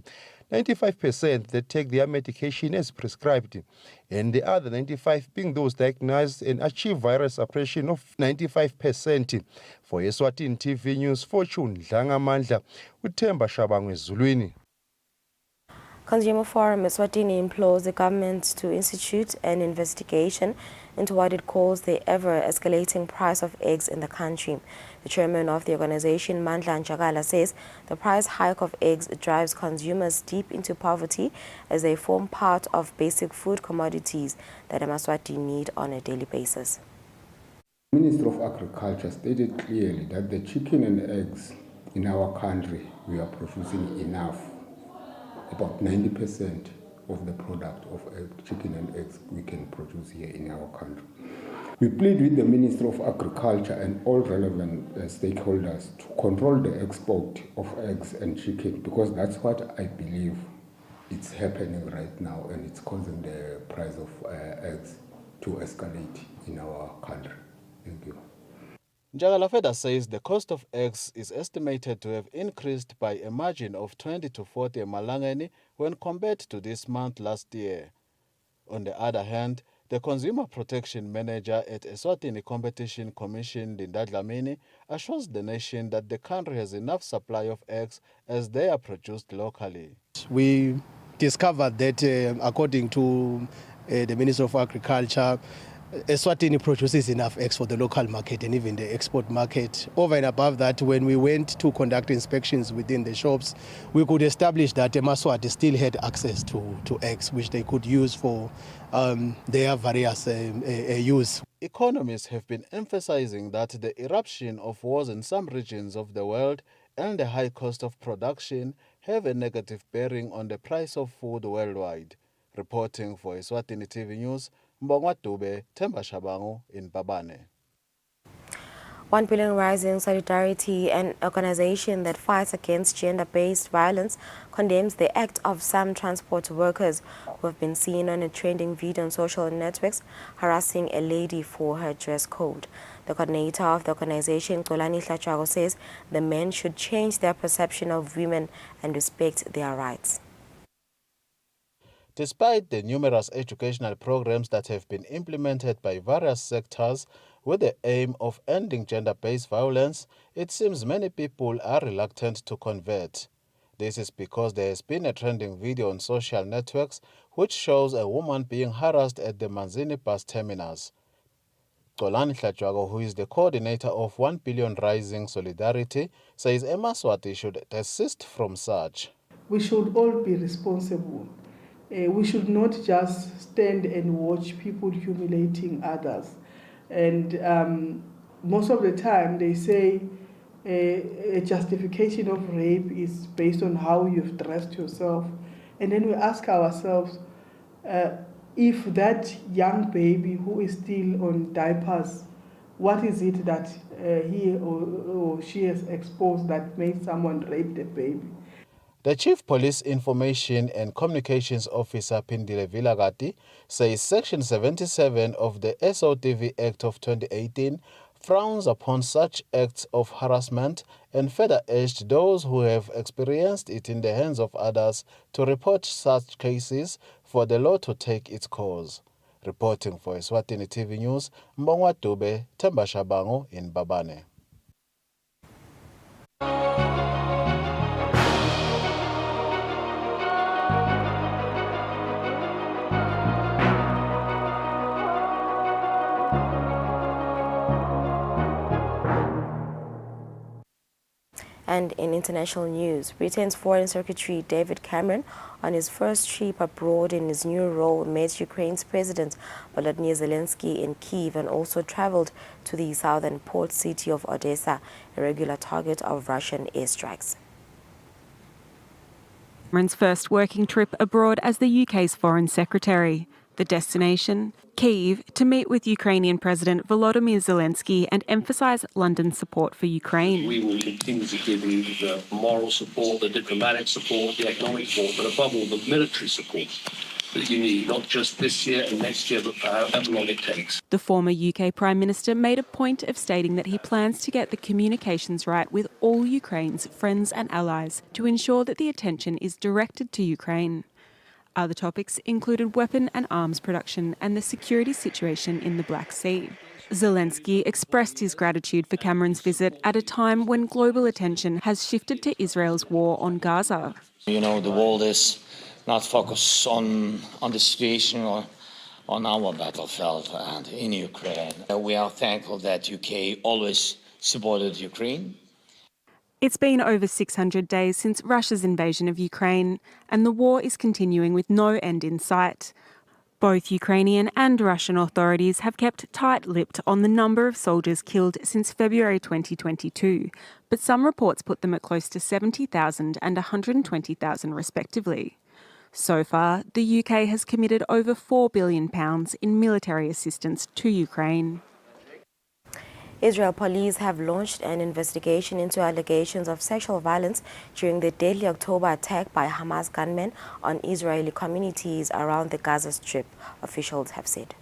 [SPEAKER 10] 95% that take their medication as prescribed, and the other 95 being those diagnosed and achieve virus suppression of 95%. For Eswatini TV News, Fortune Dlangamandla with Themba Shabango Ezulwini.
[SPEAKER 13] Consumer Forum Eswatini implores the government to institute an investigation into what it calls the ever-escalating price of eggs in the country. The chairman of the organization, Mandla Njagala, says the price hike of eggs drives consumers deep into poverty as they form part of basic food commodities that Emaswati need on a daily basis.
[SPEAKER 8] The Minister of Agriculture stated clearly that the chicken and eggs in our country, we are producing enough. About 90% of the product of chicken and eggs we can produce here in our country. We plead with the Minister of Agriculture and all relevant stakeholders to control the export of eggs and chicken, because that's what I believe it's happening right now, and it's causing the price of eggs to escalate in our country. Thank you.
[SPEAKER 11] Njagala further says the cost of eggs is estimated to have increased by a margin of 20 to 40 emalangeni when compared to this month last year. On the other hand, the Consumer Protection Manager at Eswatini Competition Commission, Linda Dlamini, assures the nation that the country has enough supply of eggs as they are produced locally.
[SPEAKER 12] We discovered that according to the Minister of Agriculture, Eswatini produces enough eggs for the local market and even the export market. Over and above that, when we went to conduct inspections within the shops, we could establish that Emaswati still had access to eggs, which they could use for their various use.
[SPEAKER 11] Economists have been emphasizing that the eruption of wars in some regions of the world and the high cost of production have a negative bearing on the price of food worldwide. Reporting for Eswatini TV News, Mbongwa Dube, Themba Shabango in Babane.
[SPEAKER 13] 1 Billion Rising Solidarity, an organization that fights against gender-based violence, condemns the act of some transport workers who have been seen on a trending video on social networks harassing a lady for her dress code. The coordinator of the organization, Kolani Hlachago, says the men should change their perception of women and respect their rights.
[SPEAKER 11] Despite the numerous educational programs that have been implemented by various sectors with the aim of ending gender-based violence, it seems many people are reluctant to convert. This is because there has been a trending video on social networks which shows a woman being harassed at the Manzini bus terminus. Xolani Hlajwago, who is the coordinator of 1 Billion Rising Solidarity, says Eswatini should desist from such.
[SPEAKER 4] We should all be responsible. We should not just stand and watch people humiliating others. And most of the time they say a justification of rape is based on how you've dressed yourself. And then we ask ourselves, if that young baby who is still on diapers, what is it that he or she has exposed that made someone rape the baby?
[SPEAKER 11] The Chief Police Information and Communications Officer Pindile Vilagati says Section 77 of the SOTV Act of 2018 frowns upon such acts of harassment and further urged those who have experienced it in the hands of others to report such cases for the law to take its course. Reporting for Eswatini TV News, Mbongwa Dube, Themba Shabango in Babane.
[SPEAKER 13] And in international news, Britain's Foreign Secretary David Cameron, on his first trip abroad in his new role, met Ukraine's President Volodymyr Zelensky in Kyiv and also traveled to the southern port city of Odessa, a regular target of Russian airstrikes.
[SPEAKER 14] Cameron's first working trip abroad as the UK's Foreign Secretary. The destination, Kyiv, to meet with Ukrainian President Volodymyr Zelensky and emphasise London's support for Ukraine.
[SPEAKER 15] We will continue to give you the moral support, the diplomatic support, the economic support, but above all the military support that you need, not just this year and next year, but for however long it takes.
[SPEAKER 14] The former UK Prime Minister made a point of stating that he plans to get the communications right with all Ukraine's friends and allies to ensure that the attention is directed to Ukraine. Other topics included weapon and arms production and the security situation in the Black Sea. Zelensky expressed his gratitude for Cameron's visit at a time when global attention has shifted to Israel's war on Gaza.
[SPEAKER 16] You know, the world is not focused on the situation or on our battlefield and in Ukraine. We are thankful that UK always supported Ukraine.
[SPEAKER 14] It's been over 600 days since Russia's invasion of Ukraine, and the war is continuing with no end in sight. Both Ukrainian and Russian authorities have kept tight-lipped on the number of soldiers killed since February 2022, but some reports put them at close to 70,000 and 120,000 respectively. So far, the UK has committed over £4 billion in military assistance to Ukraine.
[SPEAKER 13] Israel police have launched an investigation into allegations of sexual violence during the deadly October attack by Hamas gunmen on Israeli communities around the Gaza Strip, officials have said.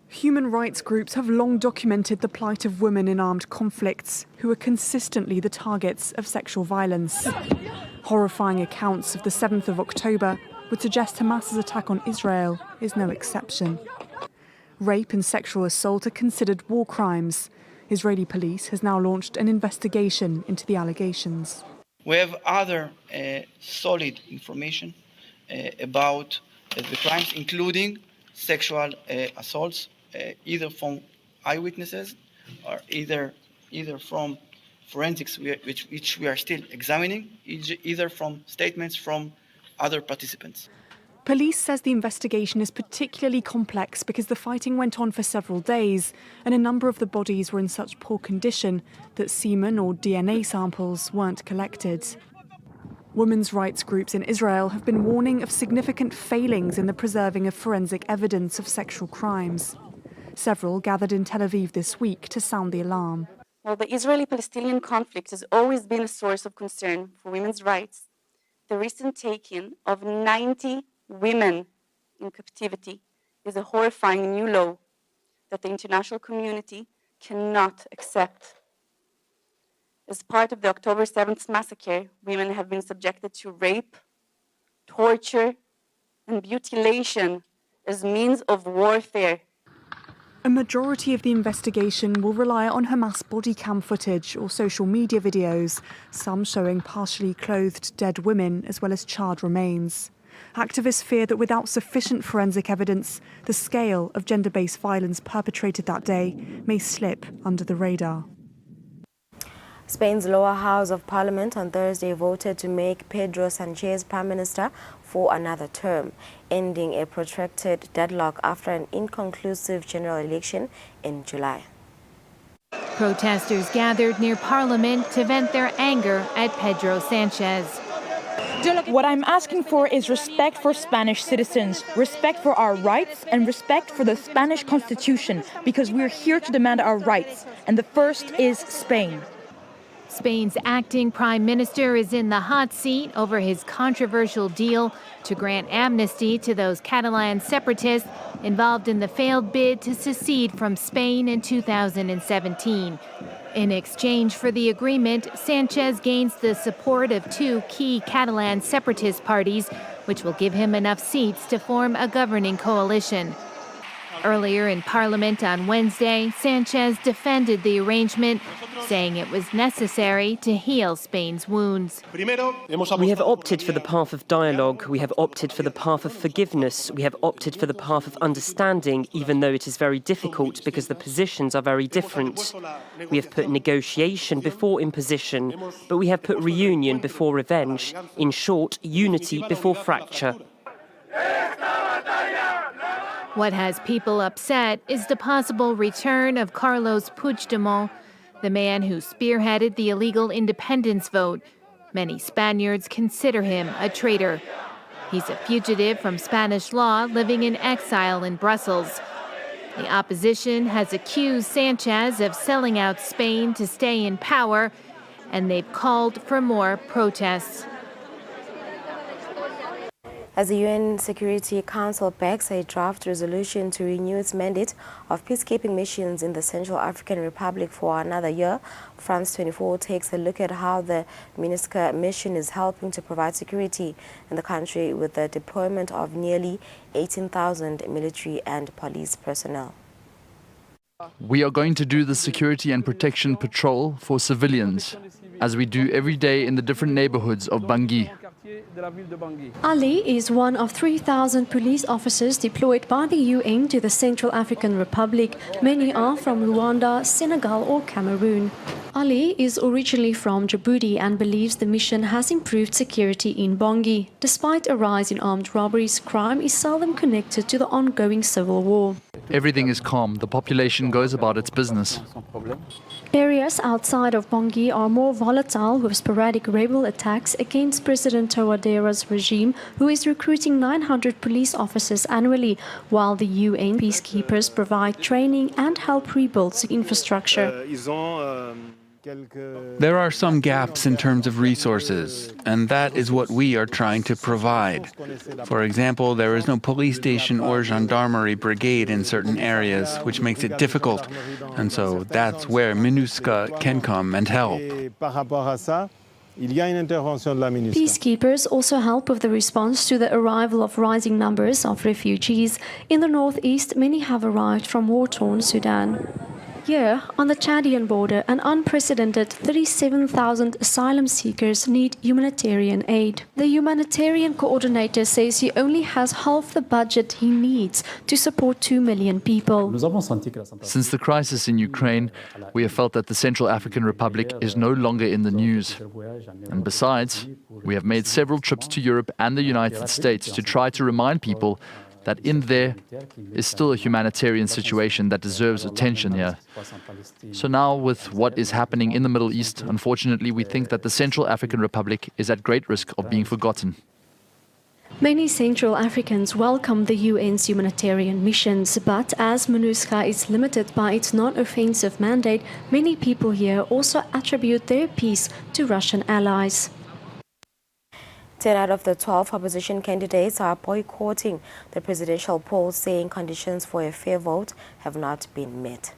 [SPEAKER 17] Human rights groups have long documented the plight of women in armed conflicts, who are consistently the targets of sexual violence. Horrifying accounts of the 7th of October would suggest Hamas's attack on Israel is no exception. Rape and sexual assault are considered war crimes. Israeli police has now launched an investigation into the allegations.
[SPEAKER 18] We have other solid information about the crimes, including sexual assaults, either from eyewitnesses or either from forensics, which we are still examining, either from statements from other participants.
[SPEAKER 17] Police says the investigation is particularly complex because the fighting went on for several days and a number of the bodies were in such poor condition that semen or DNA samples weren't collected. Women's rights groups in Israel have been warning of significant failings in the preserving of forensic evidence of sexual crimes. Several gathered in Tel Aviv this week to sound the alarm.
[SPEAKER 26] While the Israeli-Palestinian conflict has always been a source of concern for women's rights, the recent taking of 90 women in captivity is a horrifying new low that the international community cannot accept. As part of the October 7th massacre, women have been subjected to rape, torture, and mutilation as means of warfare.
[SPEAKER 17] A majority of the investigation will rely on Hamas body cam footage or social media videos, some showing partially clothed dead women as well as charred remains. Activists fear that without sufficient forensic evidence, the scale of gender-based violence perpetrated that day may slip under the radar.
[SPEAKER 13] Spain's lower house of parliament on Thursday voted to make Pedro Sanchez prime minister for another term, ending a protracted deadlock after an inconclusive general election in July.
[SPEAKER 1] Protesters gathered near parliament to vent their anger at Pedro Sanchez.
[SPEAKER 3] What I'm asking for is respect for Spanish citizens, respect for our rights, and respect for the Spanish Constitution, because we're here to demand our rights, and the first is Spain.
[SPEAKER 1] Spain's acting prime minister is in the hot seat over his controversial deal to grant amnesty to those Catalan separatists involved in the failed bid to secede from Spain in 2017. In exchange for the agreement, Sanchez gains the support of two key Catalan separatist parties, which will give him enough seats to form a governing coalition. Earlier in Parliament on Wednesday, Sanchez defended the arrangement, saying it was necessary to heal Spain's wounds.
[SPEAKER 19] We have opted for the path of dialogue, we have opted for the path of forgiveness, we have opted for the path of understanding, even though it is very difficult because the positions are very different. We have put negotiation before imposition, but we have put reunion before revenge. In short, unity before fracture.
[SPEAKER 1] What has people upset is the possible return of Carlos Puigdemont, the man who spearheaded the illegal independence vote. Many Spaniards consider him a traitor. He's a fugitive from Spanish law living in exile in Brussels. The opposition has accused Sanchez of selling out Spain to stay in power, and they've called for more protests.
[SPEAKER 13] As the UN Security Council backs a draft resolution to renew its mandate of peacekeeping missions in the Central African Republic for another year, France 24 takes a look at how the MINUSCA mission is helping to provide security in the country with the deployment of nearly 18,000 military and police personnel.
[SPEAKER 20] We are going to do the security and protection patrol for civilians, as we do every day in the different neighborhoods of Bangui.
[SPEAKER 21] Ali is one of 3,000 police officers deployed by the UN to the Central African Republic. Many are from Rwanda, Senegal or Cameroon. Ali is originally from Djibouti and believes the mission has improved security in Bangui. Despite a rise in armed robberies, crime is seldom connected to the ongoing civil war.
[SPEAKER 20] Everything is calm. The population goes about its business.
[SPEAKER 21] Areas outside of Bangui are more volatile, with sporadic rebel attacks against President Touadera's regime, who is recruiting 900 police officers annually, while the UN peacekeepers provide training and help rebuild the infrastructure.
[SPEAKER 22] There are some gaps in terms of resources, and that is what we are trying to provide. For example, there is no police station or gendarmerie brigade in certain areas, which makes it difficult, and so that's where MINUSCA can come and help.
[SPEAKER 21] Peacekeepers also help with the response to the arrival of rising numbers of refugees. In the northeast, many have arrived from war-torn Sudan. Here, on the Chadian border, an unprecedented 37,000 asylum seekers need humanitarian aid. The humanitarian coordinator says he only has half the budget he needs to support 2 million people.
[SPEAKER 20] Since the crisis in Ukraine, we have felt that the Central African Republic is no longer in the news. And besides, we have made several trips to Europe and the United States to try to remind people that in there is still a humanitarian situation that deserves attention here. So now, with what is happening in the Middle East, unfortunately, we think that the Central African Republic is at great risk of being forgotten.
[SPEAKER 21] Many Central Africans welcome the UN's humanitarian missions, but as MINUSCA is limited by its non-offensive mandate, many people here also attribute their peace to Russian allies.
[SPEAKER 13] 10 out of the 12 opposition candidates are boycotting the presidential polls, saying conditions for a fair vote have not been met.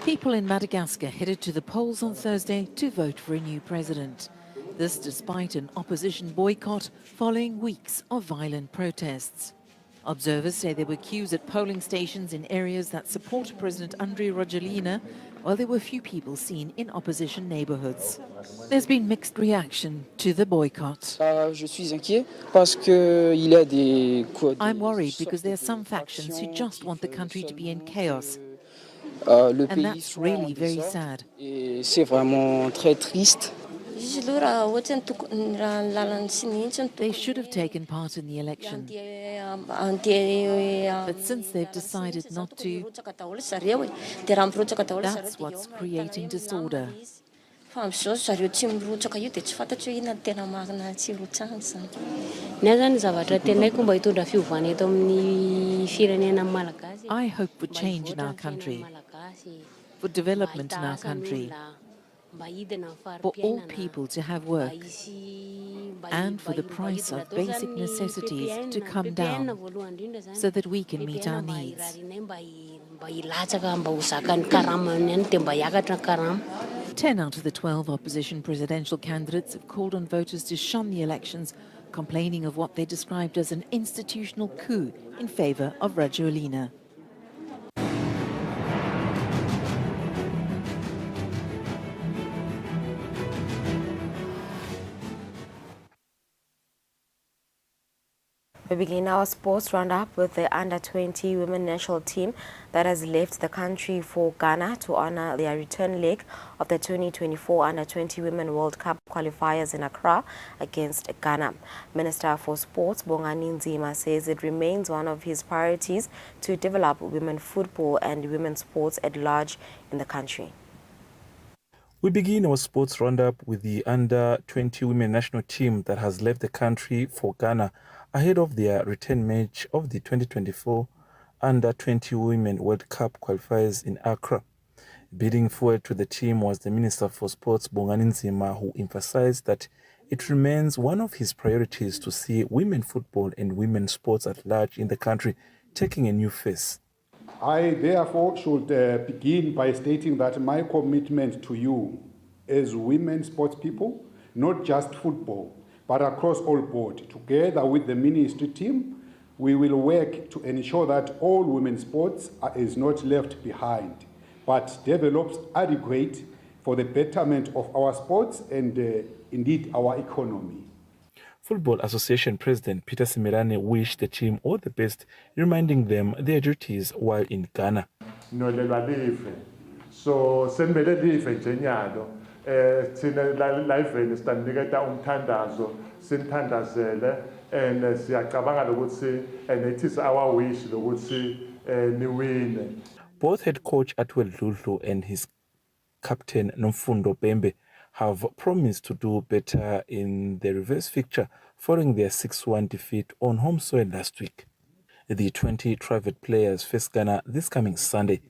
[SPEAKER 25] People in Madagascar headed to the polls on Thursday to vote for a new president.
[SPEAKER 2] This despite an opposition boycott following weeks of violent protests. Observers say there were queues at polling stations in areas that support President Andry Rajoelina, while there were few people seen in opposition neighborhoods. There's been mixed reaction to the boycott. I'm worried because there are some factions who just want the country to be in chaos. And that's really very sad.
[SPEAKER 7] They
[SPEAKER 2] should have taken part in the election. But since they've decided not to, that's what's creating disorder.
[SPEAKER 7] I
[SPEAKER 2] hope for change in our country, for development in our country, for all people to have work, and for the price of basic necessities to come down so that we can meet our needs. 10 out of the 12 opposition presidential candidates have called on voters to shun the elections, complaining of what they described as an institutional coup in favor of Rajoelina.
[SPEAKER 13] We begin our sports roundup with the under-20 women national team that has left the country for Ghana to honor their return leg of the 2024 under-20 Women World Cup qualifiers in Accra against Ghana. Minister for Sports Bongani Nzima says it remains one of his priorities to develop women football and women's sports at large in the country.
[SPEAKER 9] We begin our sports roundup with the under-20 women national team that has left the country for Ghana ahead of their return match of the 2024 Under-20 Women World Cup qualifiers in Accra. Bidding forward to the team was the Minister for Sports, Bongani Nzima, who emphasized that it remains one of his priorities to see women football and women's sports at large in the country taking a new face.
[SPEAKER 23] I therefore should begin by stating that my commitment to you as women sports people, not just football, but across all board, together with the ministry team, we will work to ensure that all women's sports is not left behind, but develops adequate for the betterment of our sports and indeed our economy.
[SPEAKER 9] Football Association President Peter Simirane wished the team all the best, reminding them their duties while in Ghana.
[SPEAKER 24] So senimele live njenyalo thina la iveni siniketa umthandazo sinithandazele and siyacabanga ukuthi and it is our wish ukuthi niwine.
[SPEAKER 9] Both head coach Atwell Dludlu and his captain Nomfundo Bembe have promised to do better in the reverse fixture following their 6-1 defeat on home soil last week. The 20 private players face Ghana this coming Sunday.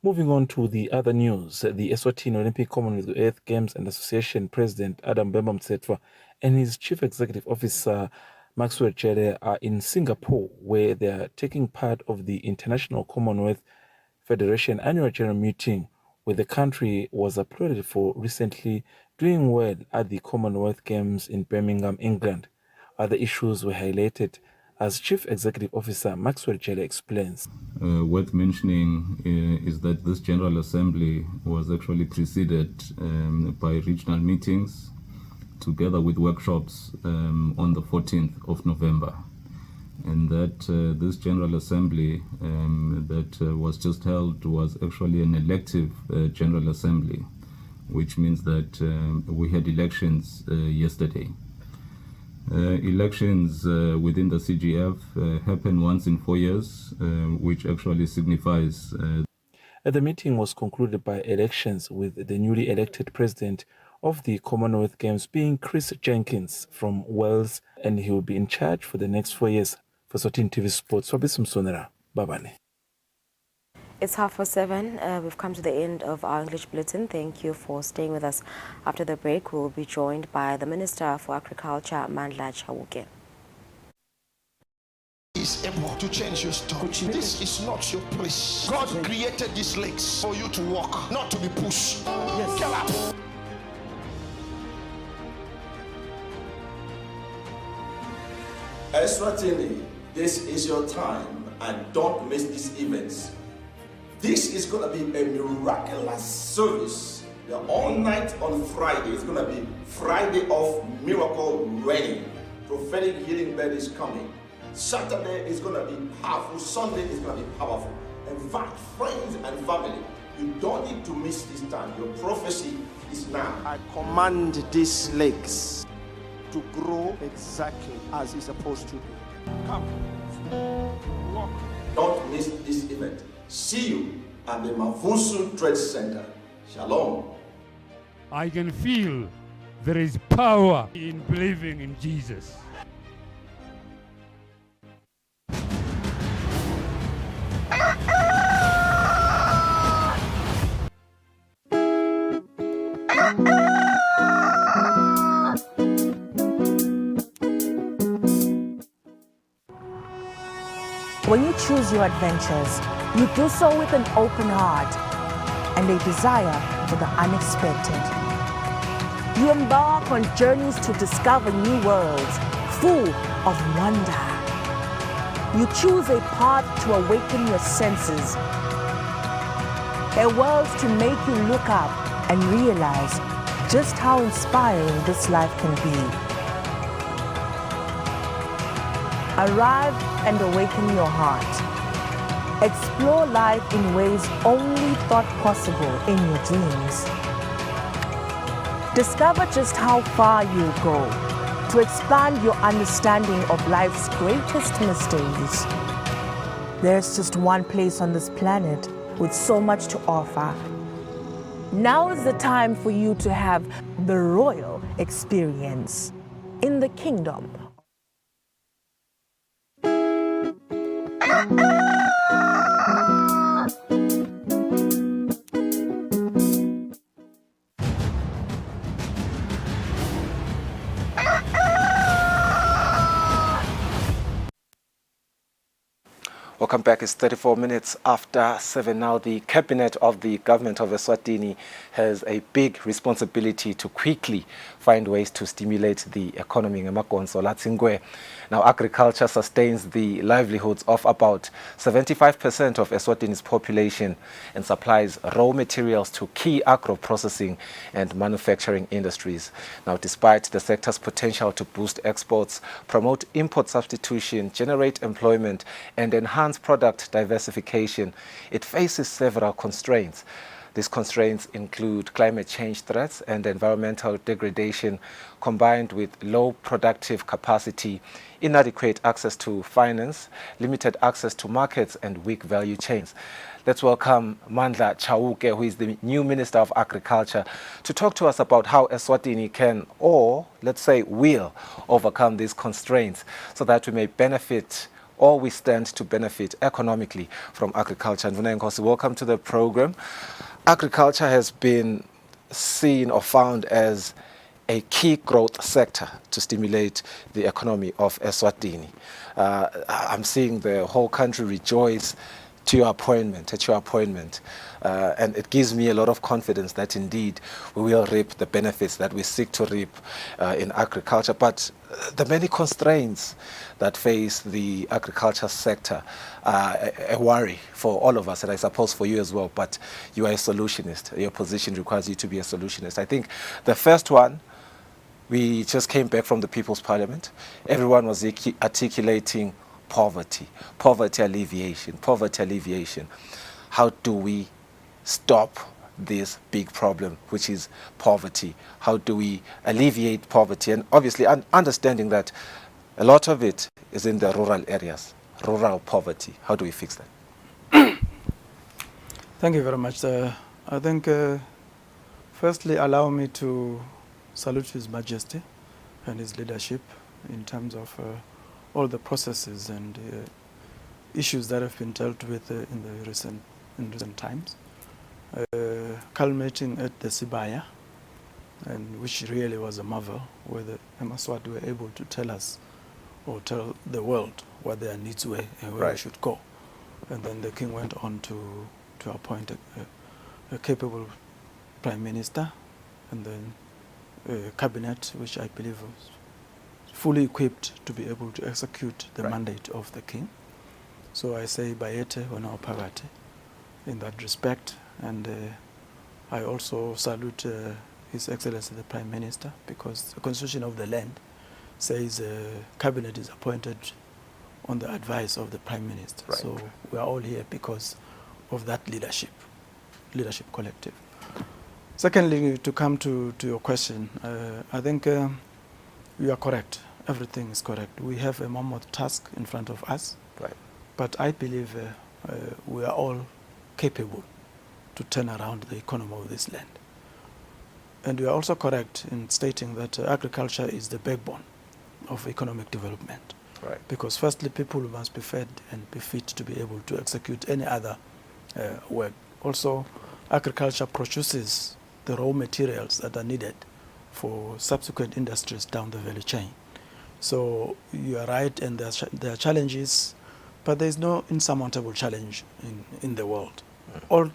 [SPEAKER 9] Moving on to the other news, the Eswatini Olympic Commonwealth Games and Association President Adam Bemba Mtsetwa and his Chief Executive Officer Maxwell Chere are in Singapore, where they are taking part of the International Commonwealth Federation Annual General Meeting, where the country was applauded for recently doing well at the Commonwealth Games in Birmingham, England. Other issues were highlighted, as Chief Executive Officer Maxwell Chere explains.
[SPEAKER 25] Worth mentioning is that this General Assembly was actually preceded by regional meetings together with workshops on the 14th of November. And that this General Assembly that was just held was actually an elective General Assembly, which means that we had elections yesterday. Elections within the CGF happen once in 4 years, which actually signifies...
[SPEAKER 9] The meeting was concluded by elections, with the newly elected president of the Commonwealth Games being Chris Jenkins from Wales, and he will be in charge for the next 4 years. For Eswatini TV Sports, Wabisum Sonera, Babane.
[SPEAKER 13] It's 7:30. We've come to the end of our English bulletin. Thank you for staying with us. After the break, we'll be joined by the Minister for Agriculture, Mandla Chawuke.
[SPEAKER 27] Is able to change your story. This is not your place. God created these legs for you to walk, not to be pushed. Yes. Get up. Eswatini, this is your time and don't miss these events. This is going to be a miraculous service. The all night on Friday is going to be Friday of miracle raining. Prophetic healing bed is coming. Saturday is going to be powerful. Sunday is going to be powerful. Invite friends and family. You don't need to miss this time. Your prophecy is now. I command these legs to grow exactly as it's supposed to be. Come, walk. Don't miss this event. See you at the Mavusu Trade Center. Shalom.
[SPEAKER 4] I can feel there is power in believing in Jesus.
[SPEAKER 5] When you choose your adventures, you do so with an open heart and a desire for the unexpected. You embark on journeys to discover new worlds full of wonder. You choose a path to awaken your senses, a world to make you look up and realize just how inspiring this life can be. Arrive and awaken your heart. Explore life in ways only thought possible in your dreams. Discover just how far you go to expand your understanding of life's greatest mysteries. There's just one place on this planet with so much to offer. Now is the time for you to have the royal experience in the kingdom.
[SPEAKER 6] Welcome back. It's 34 minutes after 7 now. The cabinet of the government of Eswatini has a big responsibility to quickly find ways to stimulate the economy. Now, agriculture sustains the livelihoods of about 75% of Eswatini's population and supplies raw materials to key agro-processing and manufacturing industries. Now, despite the sector's potential to boost exports, promote import substitution, generate employment, and enhance product diversification, it faces several constraints. These constraints include climate change threats and environmental degradation, combined with low productive capacity, inadequate access to finance, limited access to markets, and weak value chains. Let's welcome Mandla Chauke, who is the new Minister of Agriculture, to talk to us about how Eswatini can, or let's say will, overcome these constraints so that we may benefit, or we stand to benefit economically from agriculture. And welcome to the program. Agriculture has been seen or found as a key growth sector to stimulate the economy of Eswatini. I'm seeing the whole country rejoice at your appointment, and it gives me a lot of confidence that indeed we will reap the benefits that we seek to reap in agriculture. But the many constraints that face the agriculture sector are a worry for all of us, and I suppose for you as well. But you are a solutionist. Your position requires you to be a solutionist. I think the first one, we just came back from the People's Parliament. Everyone was articulating poverty alleviation. How do we stop this big problem, which is poverty? How do we alleviate poverty? And obviously understanding that a lot of it is in the rural areas, rural poverty. How do we fix that?
[SPEAKER 7] Thank you very much. I think, firstly, allow me to salute His Majesty and his leadership in terms of all the processes and issues that have been dealt with in recent times, culminating at the Sibaya, and which really was a marvel, where the Emaswati were able to tell us or tell the world what their needs were and where they should go. And then the king went on to appoint a capable prime minister, and then a cabinet, which I believe was fully equipped to be able to execute the mandate of the king. So I say bayete wana opagate in that respect, and I also salute His Excellency the Prime Minister, because the constitution of the land says cabinet is appointed on the advice of the Prime Minister.
[SPEAKER 6] Right.
[SPEAKER 7] So we are all here because of that leadership collective. Secondly, to come to your question, I think you are correct. Everything is correct. We have a mammoth task in front of us,
[SPEAKER 6] right.
[SPEAKER 7] But I believe we are all capable to turn around the economy of this land. And you are also correct in stating that agriculture is the backbone of economic development.
[SPEAKER 6] Right.
[SPEAKER 7] Because firstly, people must be fed and be fit to be able to execute any other work. Also, agriculture produces the raw materials that are needed for subsequent industries down the value chain. So you are right, and there are challenges, but there is no insurmountable challenge in the world. All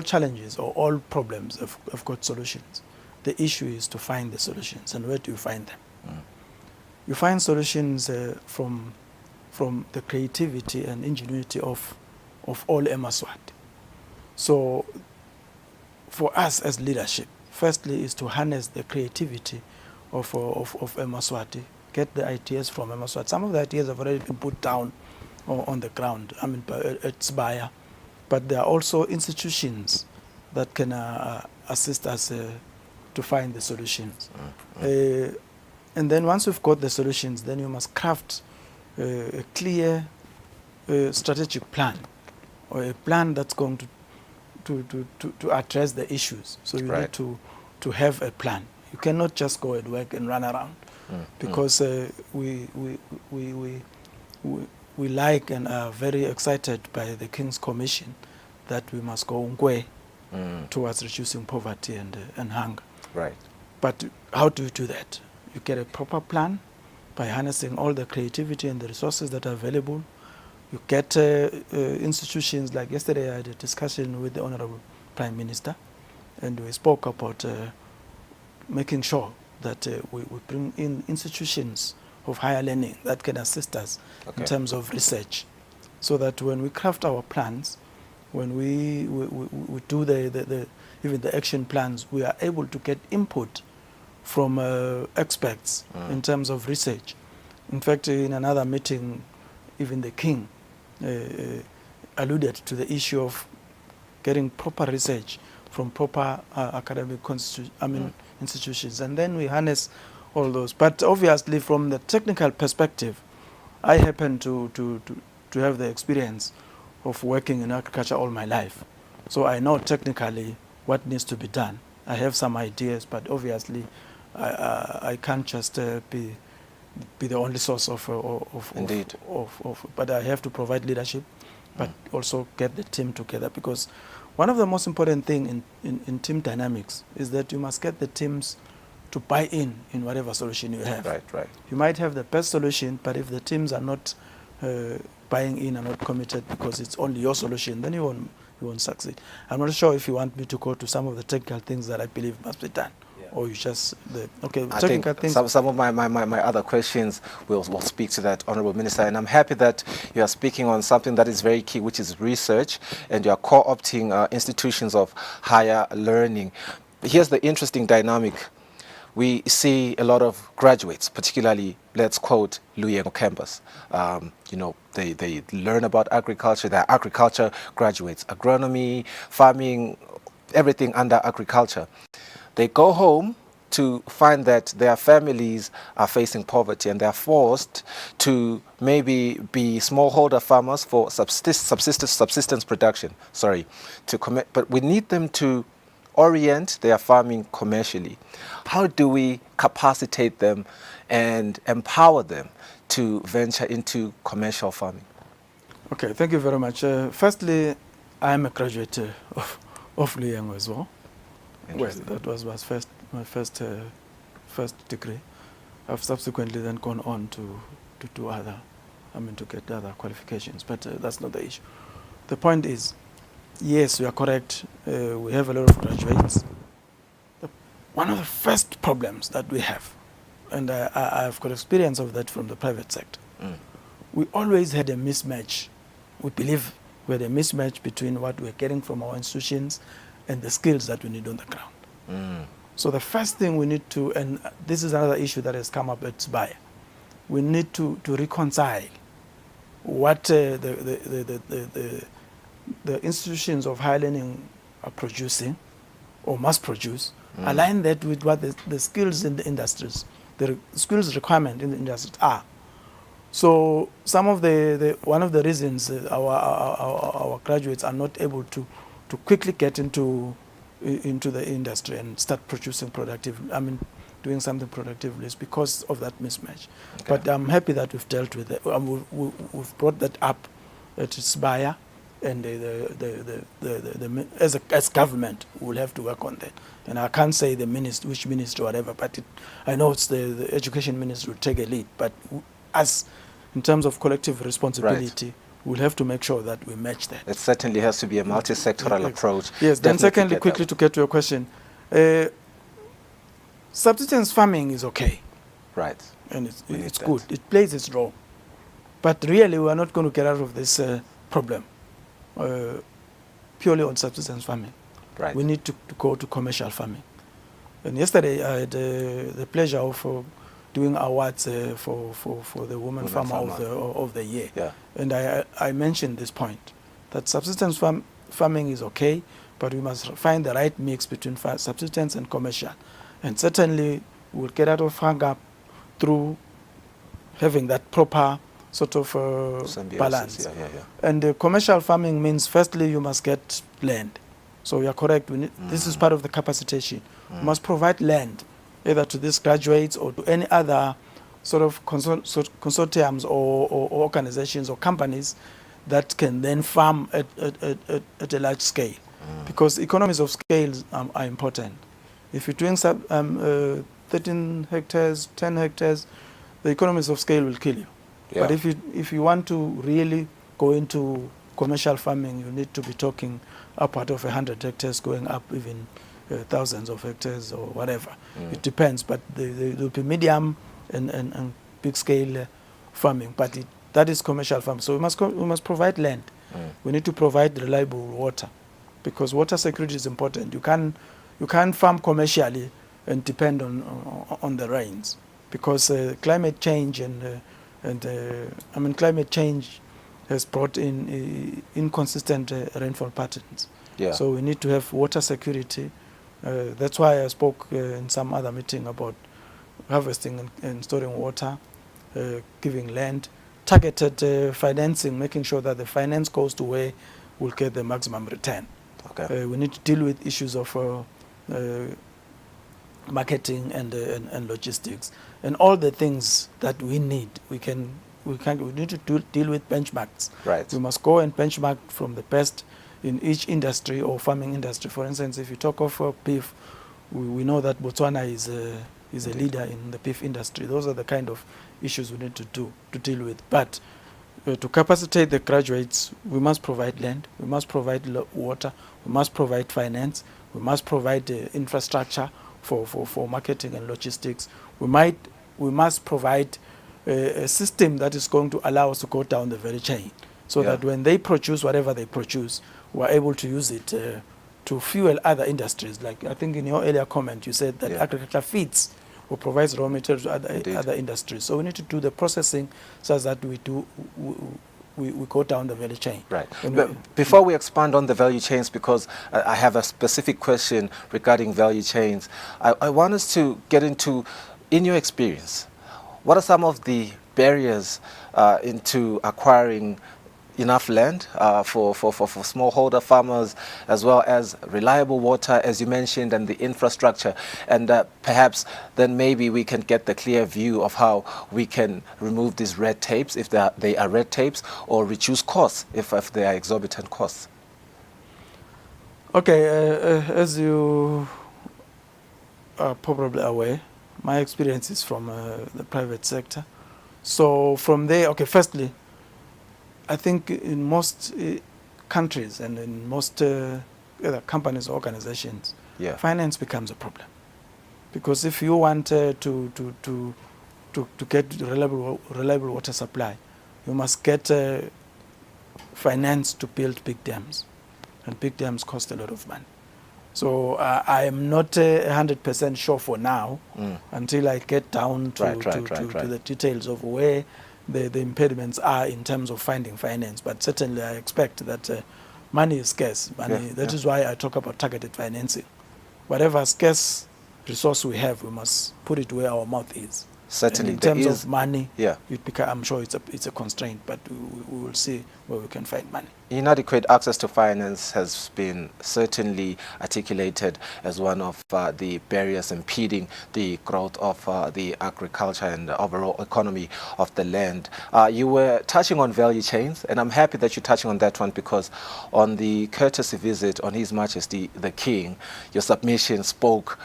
[SPEAKER 7] challenges or all problems have got solutions. The issue is to find the solutions, and where do you find them? You find solutions from the creativity and ingenuity of all Eswatini. So for us as leadership, firstly is to harness the creativity of Eswatini, get the ideas from Eswatini. Some of the ideas have already been put down on the ground, I mean at Sbaya, but there are also institutions that can assist us to find the solutions. And then once we've got the solutions, then you must craft a clear strategic plan, or a plan that's going to address the issues. So you need to have a plan. You cannot just go at work and run around, because we like and are very excited by the King's Commission that we must go Ngwe towards reducing poverty and hunger.
[SPEAKER 6] Right.
[SPEAKER 7] But how do you do that? You get a proper plan by harnessing all the creativity and the resources that are available. You get institutions, like yesterday I had a discussion with the Honorable Prime Minister, and we spoke about making sure that we bring in institutions of higher learning that can assist us in terms of research, so that when we craft our plans, when we do even the action plans, we are able to get input from experts in terms of research. In fact, in another meeting, even the King alluded to the issue of getting proper research from proper academic institutions, and then we harness all those. But obviously, from the technical perspective, I happen to have the experience of working in agriculture all my life, so I know technically what needs to be done. I have some ideas, but obviously, I can't just be the only source of but I have to provide leadership, but also get the team together, because one of the most important things in team dynamics is that you must get the teams to buy in whatever solution you have.
[SPEAKER 6] Right.
[SPEAKER 7] You might have the best solution, but if the teams are not buying in and not committed because it's only your solution, then you won't succeed. I'm not sure if you want me to go to some of the technical things that I believe must be done. Or you just
[SPEAKER 6] I think some of my other questions will speak to that, Honourable Minister, and I'm happy that you are speaking on something that is very key, which is research, and you are co-opting institutions of higher learning. Here's the interesting dynamic. We see a lot of graduates, particularly, let's quote Luyengo campus. They learn about agriculture. They're agriculture graduates, agronomy, farming, everything under agriculture. They go home to find that their families are facing poverty, and they're forced to maybe be smallholder farmers for subsistence production. But we need them to orient their farming commercially. How do we capacitate them and empower them to venture into commercial farming?
[SPEAKER 7] Okay, thank you very much. Firstly, I am a graduate of Luyengo as well. Well, that was my first degree. I've subsequently then gone on to do other, to get other qualifications, but that's not the issue. The point is, yes, you are correct. We have a lot of graduates. One of the first problems that we have and I've got experience of that from the private sector. We always had a mismatch. We believe we had a mismatch between what we're getting from our institutions and the skills that we need on the ground. So the first thing we need to, and this is another issue that has come up at Sibaya, we need to reconcile what the institutions of higher learning are producing or must produce, align that with what the skills in the industries, the skills requirement in the industries are. So some of one of the reasons our graduates are not able to quickly get into the industry and start producing doing something productively is because of that mismatch. Okay. But I'm happy that we've dealt with it. We've brought that up at Sibaya, and as government, we'll have to work on that. And I can't say which ministry or whatever, but I know it's the education ministry will take a lead. But us, in terms of collective responsibility, we'll have to make sure that we match that.
[SPEAKER 6] It certainly has to be a multi-sectoral approach.
[SPEAKER 7] Yes, then secondly, quickly to get to your question, subsistence farming is okay.
[SPEAKER 6] Right.
[SPEAKER 7] And it's good. It plays its role. But really, we are not going to get out of this problem purely on subsistence farming.
[SPEAKER 6] Right.
[SPEAKER 7] We need to go to commercial farming. And yesterday, I had the pleasure of doing awards for the woman farmer of the year.
[SPEAKER 6] Yeah.
[SPEAKER 7] And I mentioned this point, that subsistence farming is okay, but we must find the right mix between subsistence and commercial. And certainly we'll get out of hang-up through having that proper sort of balance.
[SPEAKER 6] Yeah.
[SPEAKER 7] And commercial farming means, firstly, you must get land. So you are correct. This is part of the capacitation. You must provide land, either to these graduates or to any other sort of consortiums or organizations or companies that can then farm at a large scale. Because economies of scale are important. If you're doing 13 hectares, 10 hectares, the economies of scale will kill you. Yeah. But if you want to really go into commercial farming, you need to be talking upward of 100 hectares, going up even thousands of hectares or whatever. It depends, but there will be medium and big scale farming. But that is commercial farming. So we must provide land. We need to provide reliable water, because water security is important. You can't farm commercially and depend on the rains, because climate change climate change has brought in inconsistent rainfall patterns.
[SPEAKER 6] Yeah.
[SPEAKER 7] So we need to have water security. That's why I spoke in some other meeting about harvesting and storing water, giving land, targeted financing, making sure that the finance goes to where we'll get the maximum return.
[SPEAKER 6] Okay.
[SPEAKER 7] We need to deal with issues of marketing and logistics and all the things that we need. We need to deal with benchmarks.
[SPEAKER 6] Right.
[SPEAKER 7] We must go and benchmark from the best in each industry or farming industry. For instance, if you talk of beef, we know that Botswana is a leader in the beef industry. Those are the kind of issues we need to deal with. But to capacitate the graduates, we must provide land, we must provide water, we must provide finance, we must provide infrastructure for marketing and logistics. We must provide a system that is going to allow us to go down the value chain, so that when they produce whatever they produce, we're able to use it to fuel other industries. Like I think in your earlier comment, you said that agriculture feeds or provides raw materials to other industries. So we need to do the processing so that we go down the value chain.
[SPEAKER 6] Right. But before we expand on the value chains, because I have a specific question regarding value chains, I want us to get into, in your experience, what are some of the barriers into acquiring enough land for smallholder farmers, as well as reliable water, as you mentioned, and the infrastructure? And perhaps then maybe we can get the clear view of how we can remove these red tapes, if they are red tapes, or reduce costs if they are exorbitant costs.
[SPEAKER 7] Okay, as you are probably aware, my experience is from the private sector. So from there, okay, firstly, I think in most countries and in most other companies or organizations, finance becomes a problem. Because if you want to get reliable water supply, you must get finance to build big dams, and big dams cost a lot of money. So I am not 100% sure for now until I get down to the details of where the impediments are in terms of finding finance. But certainly I expect that money is scarce. That is why I talk about targeted financing. Whatever scarce resource we have, we must put it where our mouth is.
[SPEAKER 6] Certainly,
[SPEAKER 7] and in terms of money,
[SPEAKER 6] yeah,
[SPEAKER 7] I'm sure it's a constraint, but we will see where we can find money.
[SPEAKER 6] Inadequate access to finance has been certainly articulated as one of the barriers impeding the growth of the agriculture and the overall economy of the land. You were touching on value chains, and I'm happy that you're touching on that one, because on the courtesy visit on His Majesty the King, your submission spoke.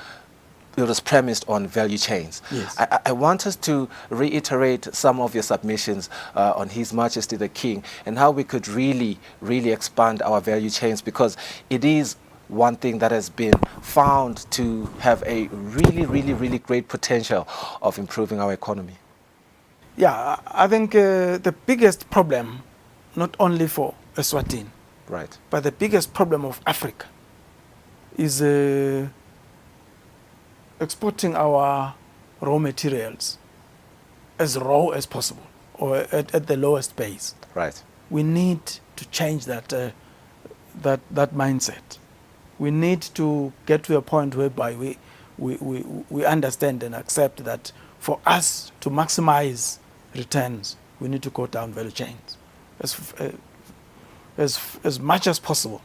[SPEAKER 6] It was premised on value chains.
[SPEAKER 7] Yes.
[SPEAKER 6] I want us to reiterate some of your submissions on His Majesty the King and how we could really expand our value chains, because it is one thing that has been found to have a really great potential of improving our economy.
[SPEAKER 7] Yeah, I think the biggest problem, not only for Eswatini,
[SPEAKER 6] right,
[SPEAKER 7] but the biggest problem of Africa is exporting our raw materials as raw as possible, or at the lowest base.
[SPEAKER 6] Right.
[SPEAKER 7] We need to change that that mindset. We need to get to a point whereby we understand and accept that for us to maximize returns, we need to go down value chains as much as possible.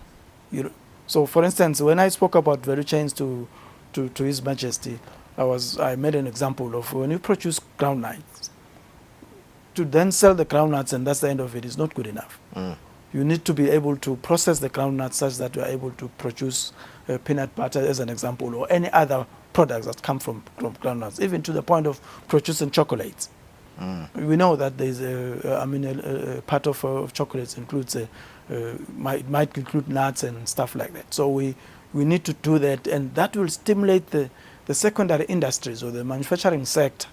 [SPEAKER 7] So, for instance, when I spoke about value chains to His Majesty, I made an example of when you produce groundnuts, to then sell the groundnuts and that's the end of it is not good enough. You need to be able to process the groundnuts such that you are able to produce peanut butter, as an example, or any other products that come from groundnuts, even to the point of producing chocolates. We know that there's a part of chocolates includes might include nuts and stuff like that. So we need to do that, and that will stimulate the secondary industries or the manufacturing sector,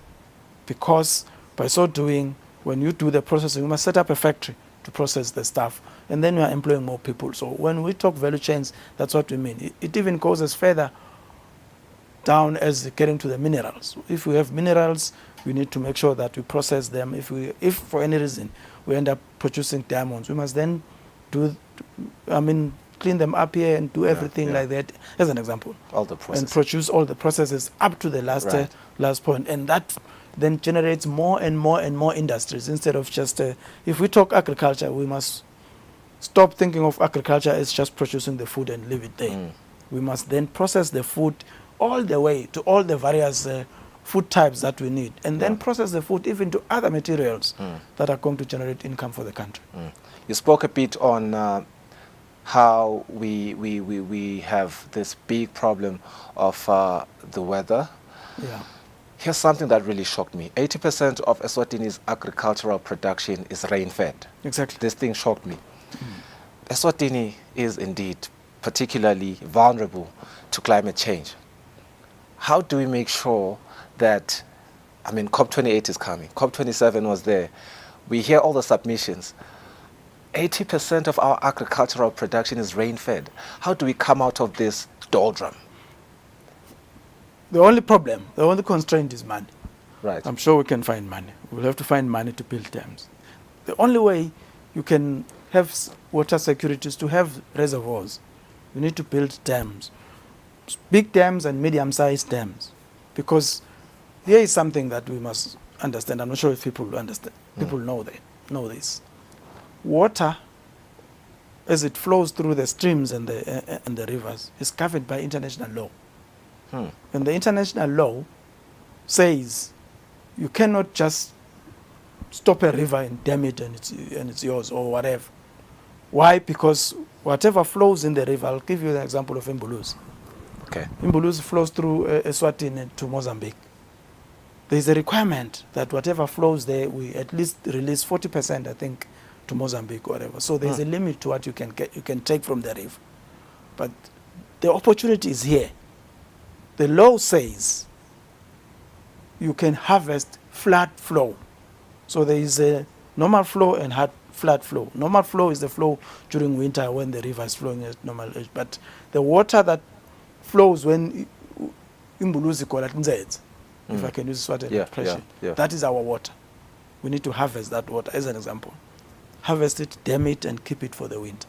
[SPEAKER 7] because by so doing, when you do the processing, you must set up a factory to process the stuff, and then you are employing more people. So when we talk value chains, that's what we mean. It even goes as further down as getting to the minerals. If we have minerals, we need to make sure that we process them. If for any reason we end up producing diamonds, we must then clean them up here and do everything like that, as an example.
[SPEAKER 6] All the processes.
[SPEAKER 7] And produce all the processes up to the last point. And that then generates more and more and more industries, instead of just, if we talk agriculture, we must stop thinking of agriculture as just producing the food and leave it there. We must then process the food all the way to all the various food types that we need, and then process the food even to other materials that are going to generate income for the country.
[SPEAKER 6] You spoke a bit on how we have this big problem of the weather.
[SPEAKER 7] Yeah.
[SPEAKER 6] Here's something that really shocked me. 80% of Eswatini's agricultural production is rain-fed.
[SPEAKER 7] Exactly.
[SPEAKER 6] This thing shocked me. Eswatini is indeed particularly vulnerable to climate change. How do we make sure that, COP28 is coming, COP27 was there, we hear all the submissions. 80% of our agricultural production is rain-fed. How do we come out of this doldrum?
[SPEAKER 7] The only problem, the only constraint is money.
[SPEAKER 6] Right.
[SPEAKER 7] I'm sure we can find money. We'll have to find money to build dams. The only way you can have water security is to have reservoirs. You need to build dams, big dams and medium-sized dams, because here is something that we must understand. I'm not sure if people understand. People know this. Water, as it flows through the streams and the rivers, is covered by international law. And the international law says you cannot just stop a river and dam it and it's yours or whatever. Why? Because whatever flows in the river, I'll give you the example of Imbuluzi.
[SPEAKER 6] Okay.
[SPEAKER 7] Imbuluzi flows through Eswatini to Mozambique. There is a requirement that whatever flows there, we at least release 40%, I think, to Mozambique or whatever. So there's a limit to what you can take from the river. But the opportunity is here. The law says you can harvest flat flow. So there is a normal flow and flat flow. Normal flow is the flow during winter when the river is flowing at normal age. But the water that flows when Imbuluzi call it nzedze, if I can use Swahili expression, that is our water. We need to harvest that water, as an example. Harvest it, dam it, and keep it for the winter.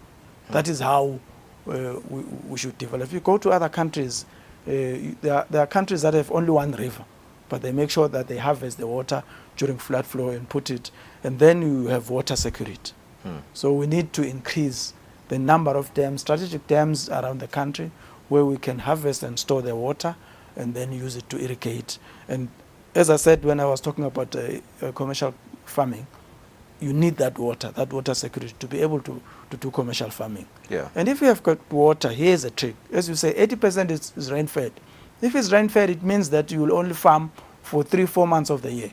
[SPEAKER 7] That is how we should develop. If you go to other countries, there are countries that have only one river, but they make sure that they harvest the water during flood flow and put it, and then you have water security. So we need to increase the number of dams, strategic dams around the country, where we can harvest and store the water and then use it to irrigate. And as I said when I was talking about commercial farming, you need that water security to be able to do commercial farming. And if you have got water, here's a trick. As you say, 80% is rain-fed. If it's rain-fed, it means that you will only farm for 3-4 months of the year,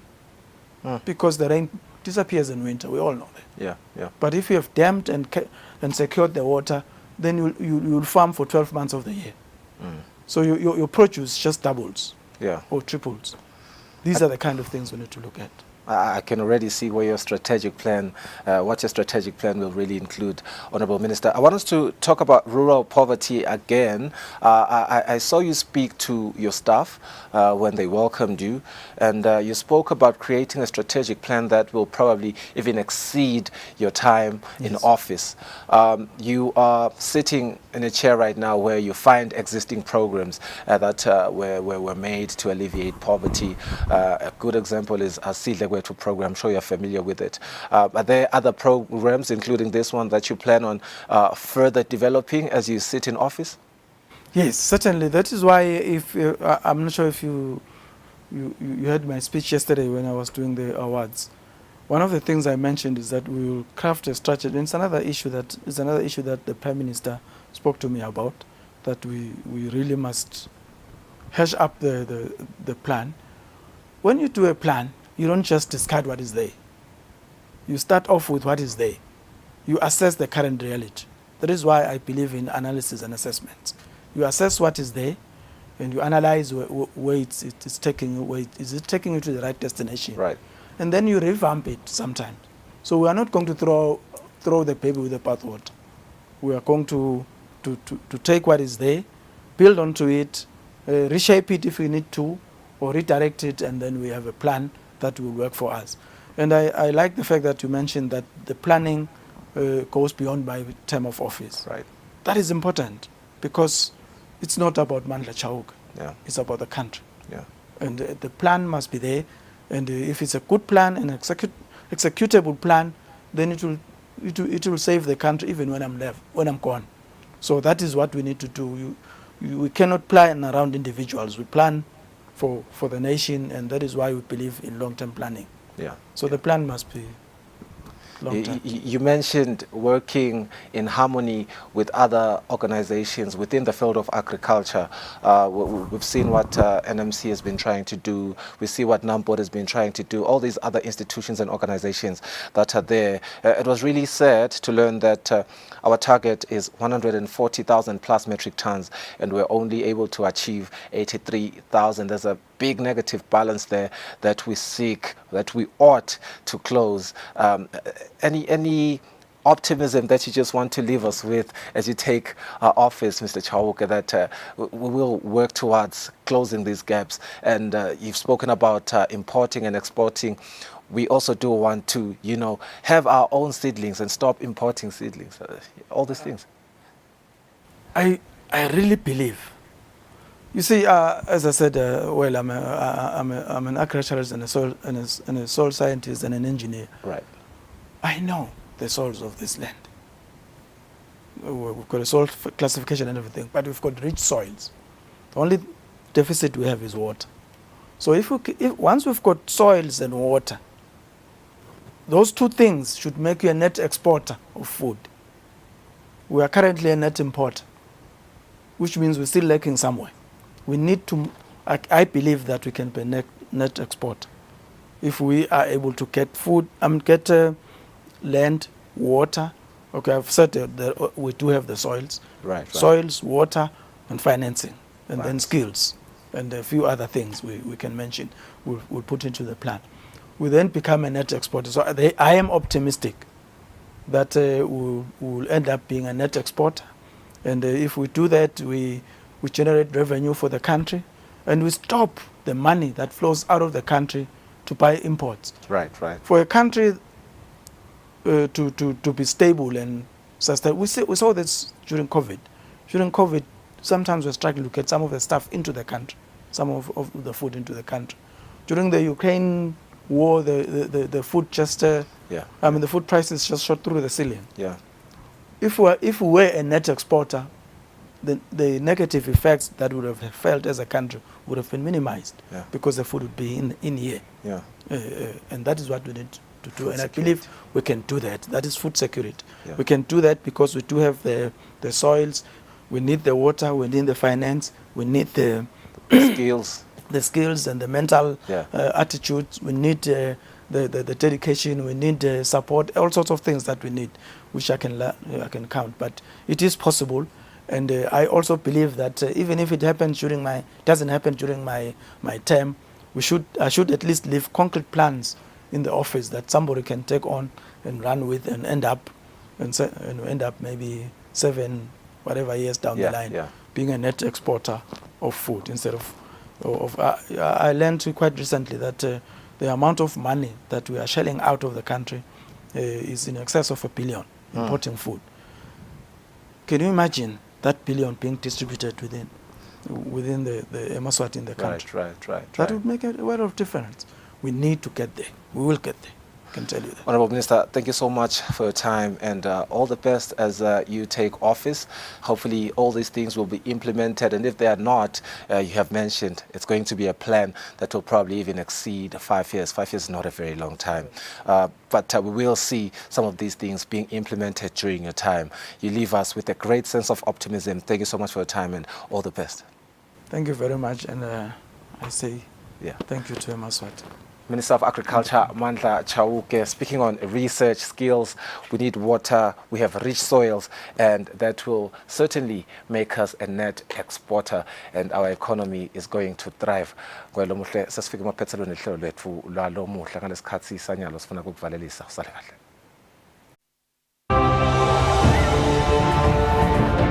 [SPEAKER 7] because the rain disappears in winter. We all know that. But if you have dammed and secured the water, then you'll farm for 12 months of the year. So your produce just doubles or triples. These are the kind of things we need to look at.
[SPEAKER 6] I can already see where your strategic plan, what your strategic plan will really include, Honourable Minister. I want us to talk about rural poverty again. I saw you speak to your staff when they welcomed you, and you spoke about creating a strategic plan that will probably even exceed your time in office. You are sitting in a chair right now where you find existing programs that were made to alleviate poverty. A good example is Kusile program. I'm sure you're familiar with it. Are there other programs, including this one, that you plan on further developing as you sit in office?
[SPEAKER 7] Yes, certainly. That is why, if I'm not sure if you heard my speech yesterday when I was doing the awards. One of the things I mentioned is that we will craft a strategy. And it's another issue that the Prime Minister spoke to me about, that we really must hash up the plan. When you do a plan, you don't just discard what is there. You start off with what is there. You assess the current reality. That is why I believe in analysis and assessment. You assess what is there, and you analyze where it's taking you. Is it taking you to the right destination?
[SPEAKER 6] Right.
[SPEAKER 7] And then you revamp it sometimes. So we are not going to throw the baby with the bathwater. We are going to take what is there, build onto it, reshape it if we need to, or redirect it, and then we have a plan that will work for us. And I like the fact that you mentioned that the planning goes beyond my term of office.
[SPEAKER 6] Right.
[SPEAKER 7] That is important, because it's not about Mandla Chauke. It's about the country. And the plan must be there. And if it's a good plan and executable plan, then it will save the country even when I'm gone. So that is what we need to do. We cannot plan around individuals. We plan for the nation, and that is why we believe in long-term planning. So the plan must be long-term.
[SPEAKER 6] You mentioned working in harmony with other organizations within the field of agriculture. We've seen what NMC has been trying to do. We see what NAMPOD has been trying to do. All these other institutions and organizations that are there. It was really sad to learn that our target is 140,000 plus metric tons, and we're only able to achieve 83,000. There's a big negative balance there that we seek, that we ought to close. Any optimism that you just want to leave us with as you take office, Mr. Chauke, that we will work towards closing these gaps? And you've spoken about importing and exporting. We also do want to, have our own seedlings and stop importing seedlings. All these things.
[SPEAKER 7] I really believe. You see, as I said, well, I'm an agriculturalist and a soil scientist and an engineer.
[SPEAKER 6] Right.
[SPEAKER 7] I know the soils of this land. We've got a soil classification and everything, but we've got rich soils. The only deficit we have is water. So if once we've got soils and water, those two things should make you a net exporter of food. We are currently a net importer, which means we're still lacking somewhere. We need to, I believe that we can be a net exporter if we are able to get food, get land, water. Okay, I've said that we do have the soils.
[SPEAKER 6] Right.
[SPEAKER 7] Soils, water, and financing, and then skills. and a few other things we can mention, we'll put into the plan. We then become a net exporter. So I am optimistic that we'll end up being a net exporter. And if we do that, we generate revenue for the country, and we stop the money that flows out of the country to buy imports.
[SPEAKER 6] Right.
[SPEAKER 7] For a country to be stable and sustainable, we saw this during COVID. During COVID, sometimes we're struggling to get some of the stuff into the country, some of the food into the country. During the Ukraine war, the food just, the food prices just shot through the ceiling.
[SPEAKER 6] Yeah.
[SPEAKER 7] If we were a net exporter, the negative effects that would have felt as a country would have been minimized, because the food would be in here.
[SPEAKER 6] Yeah.
[SPEAKER 7] And that is what we need to do. And I believe we can do that. That is food security.
[SPEAKER 6] Yeah.
[SPEAKER 7] We can do that because we do have the soils, we need the water, we need the finance, we need the
[SPEAKER 6] skills.
[SPEAKER 7] The skills and the mental attitudes. We need the dedication. We need support. All sorts of things that we need, which I can count. But it is possible, and I also believe that even if it doesn't happen during my term, I should at least leave concrete plans in the office that somebody can take on and run with and end up maybe 7 whatever years down the line being a net exporter of food instead of I learned quite recently that the amount of money that we are shelling out of the country is in excess of $1 billion importing food. Can you imagine that billion being distributed within the Eswatini in the country?
[SPEAKER 6] Right.
[SPEAKER 7] That would make a lot of difference. We need to get there. We will get there. I can tell you that.
[SPEAKER 6] Honorable Minister, thank you so much for your time, and all the best as you take office. Hopefully all these things will be implemented, and if they are not, you have mentioned it's going to be a plan that will probably even exceed 5 years. 5 years is not a very long time. But we will see some of these things being implemented during your time. You leave us with a great sense of optimism. Thank you so much for your time, and all the best.
[SPEAKER 7] Thank you very much, and I say thank you to Eswatini.
[SPEAKER 6] Minister of Agriculture, Mandla Chauke, speaking on research skills. We need water, we have rich soils, and that will certainly make us a net exporter, and our economy is going to thrive. Sasifika emaphethelweni ehlelo lethu lalo muhla ngalesi khathi sanyalo sifuna ukukuvalelisa. Usale kahle.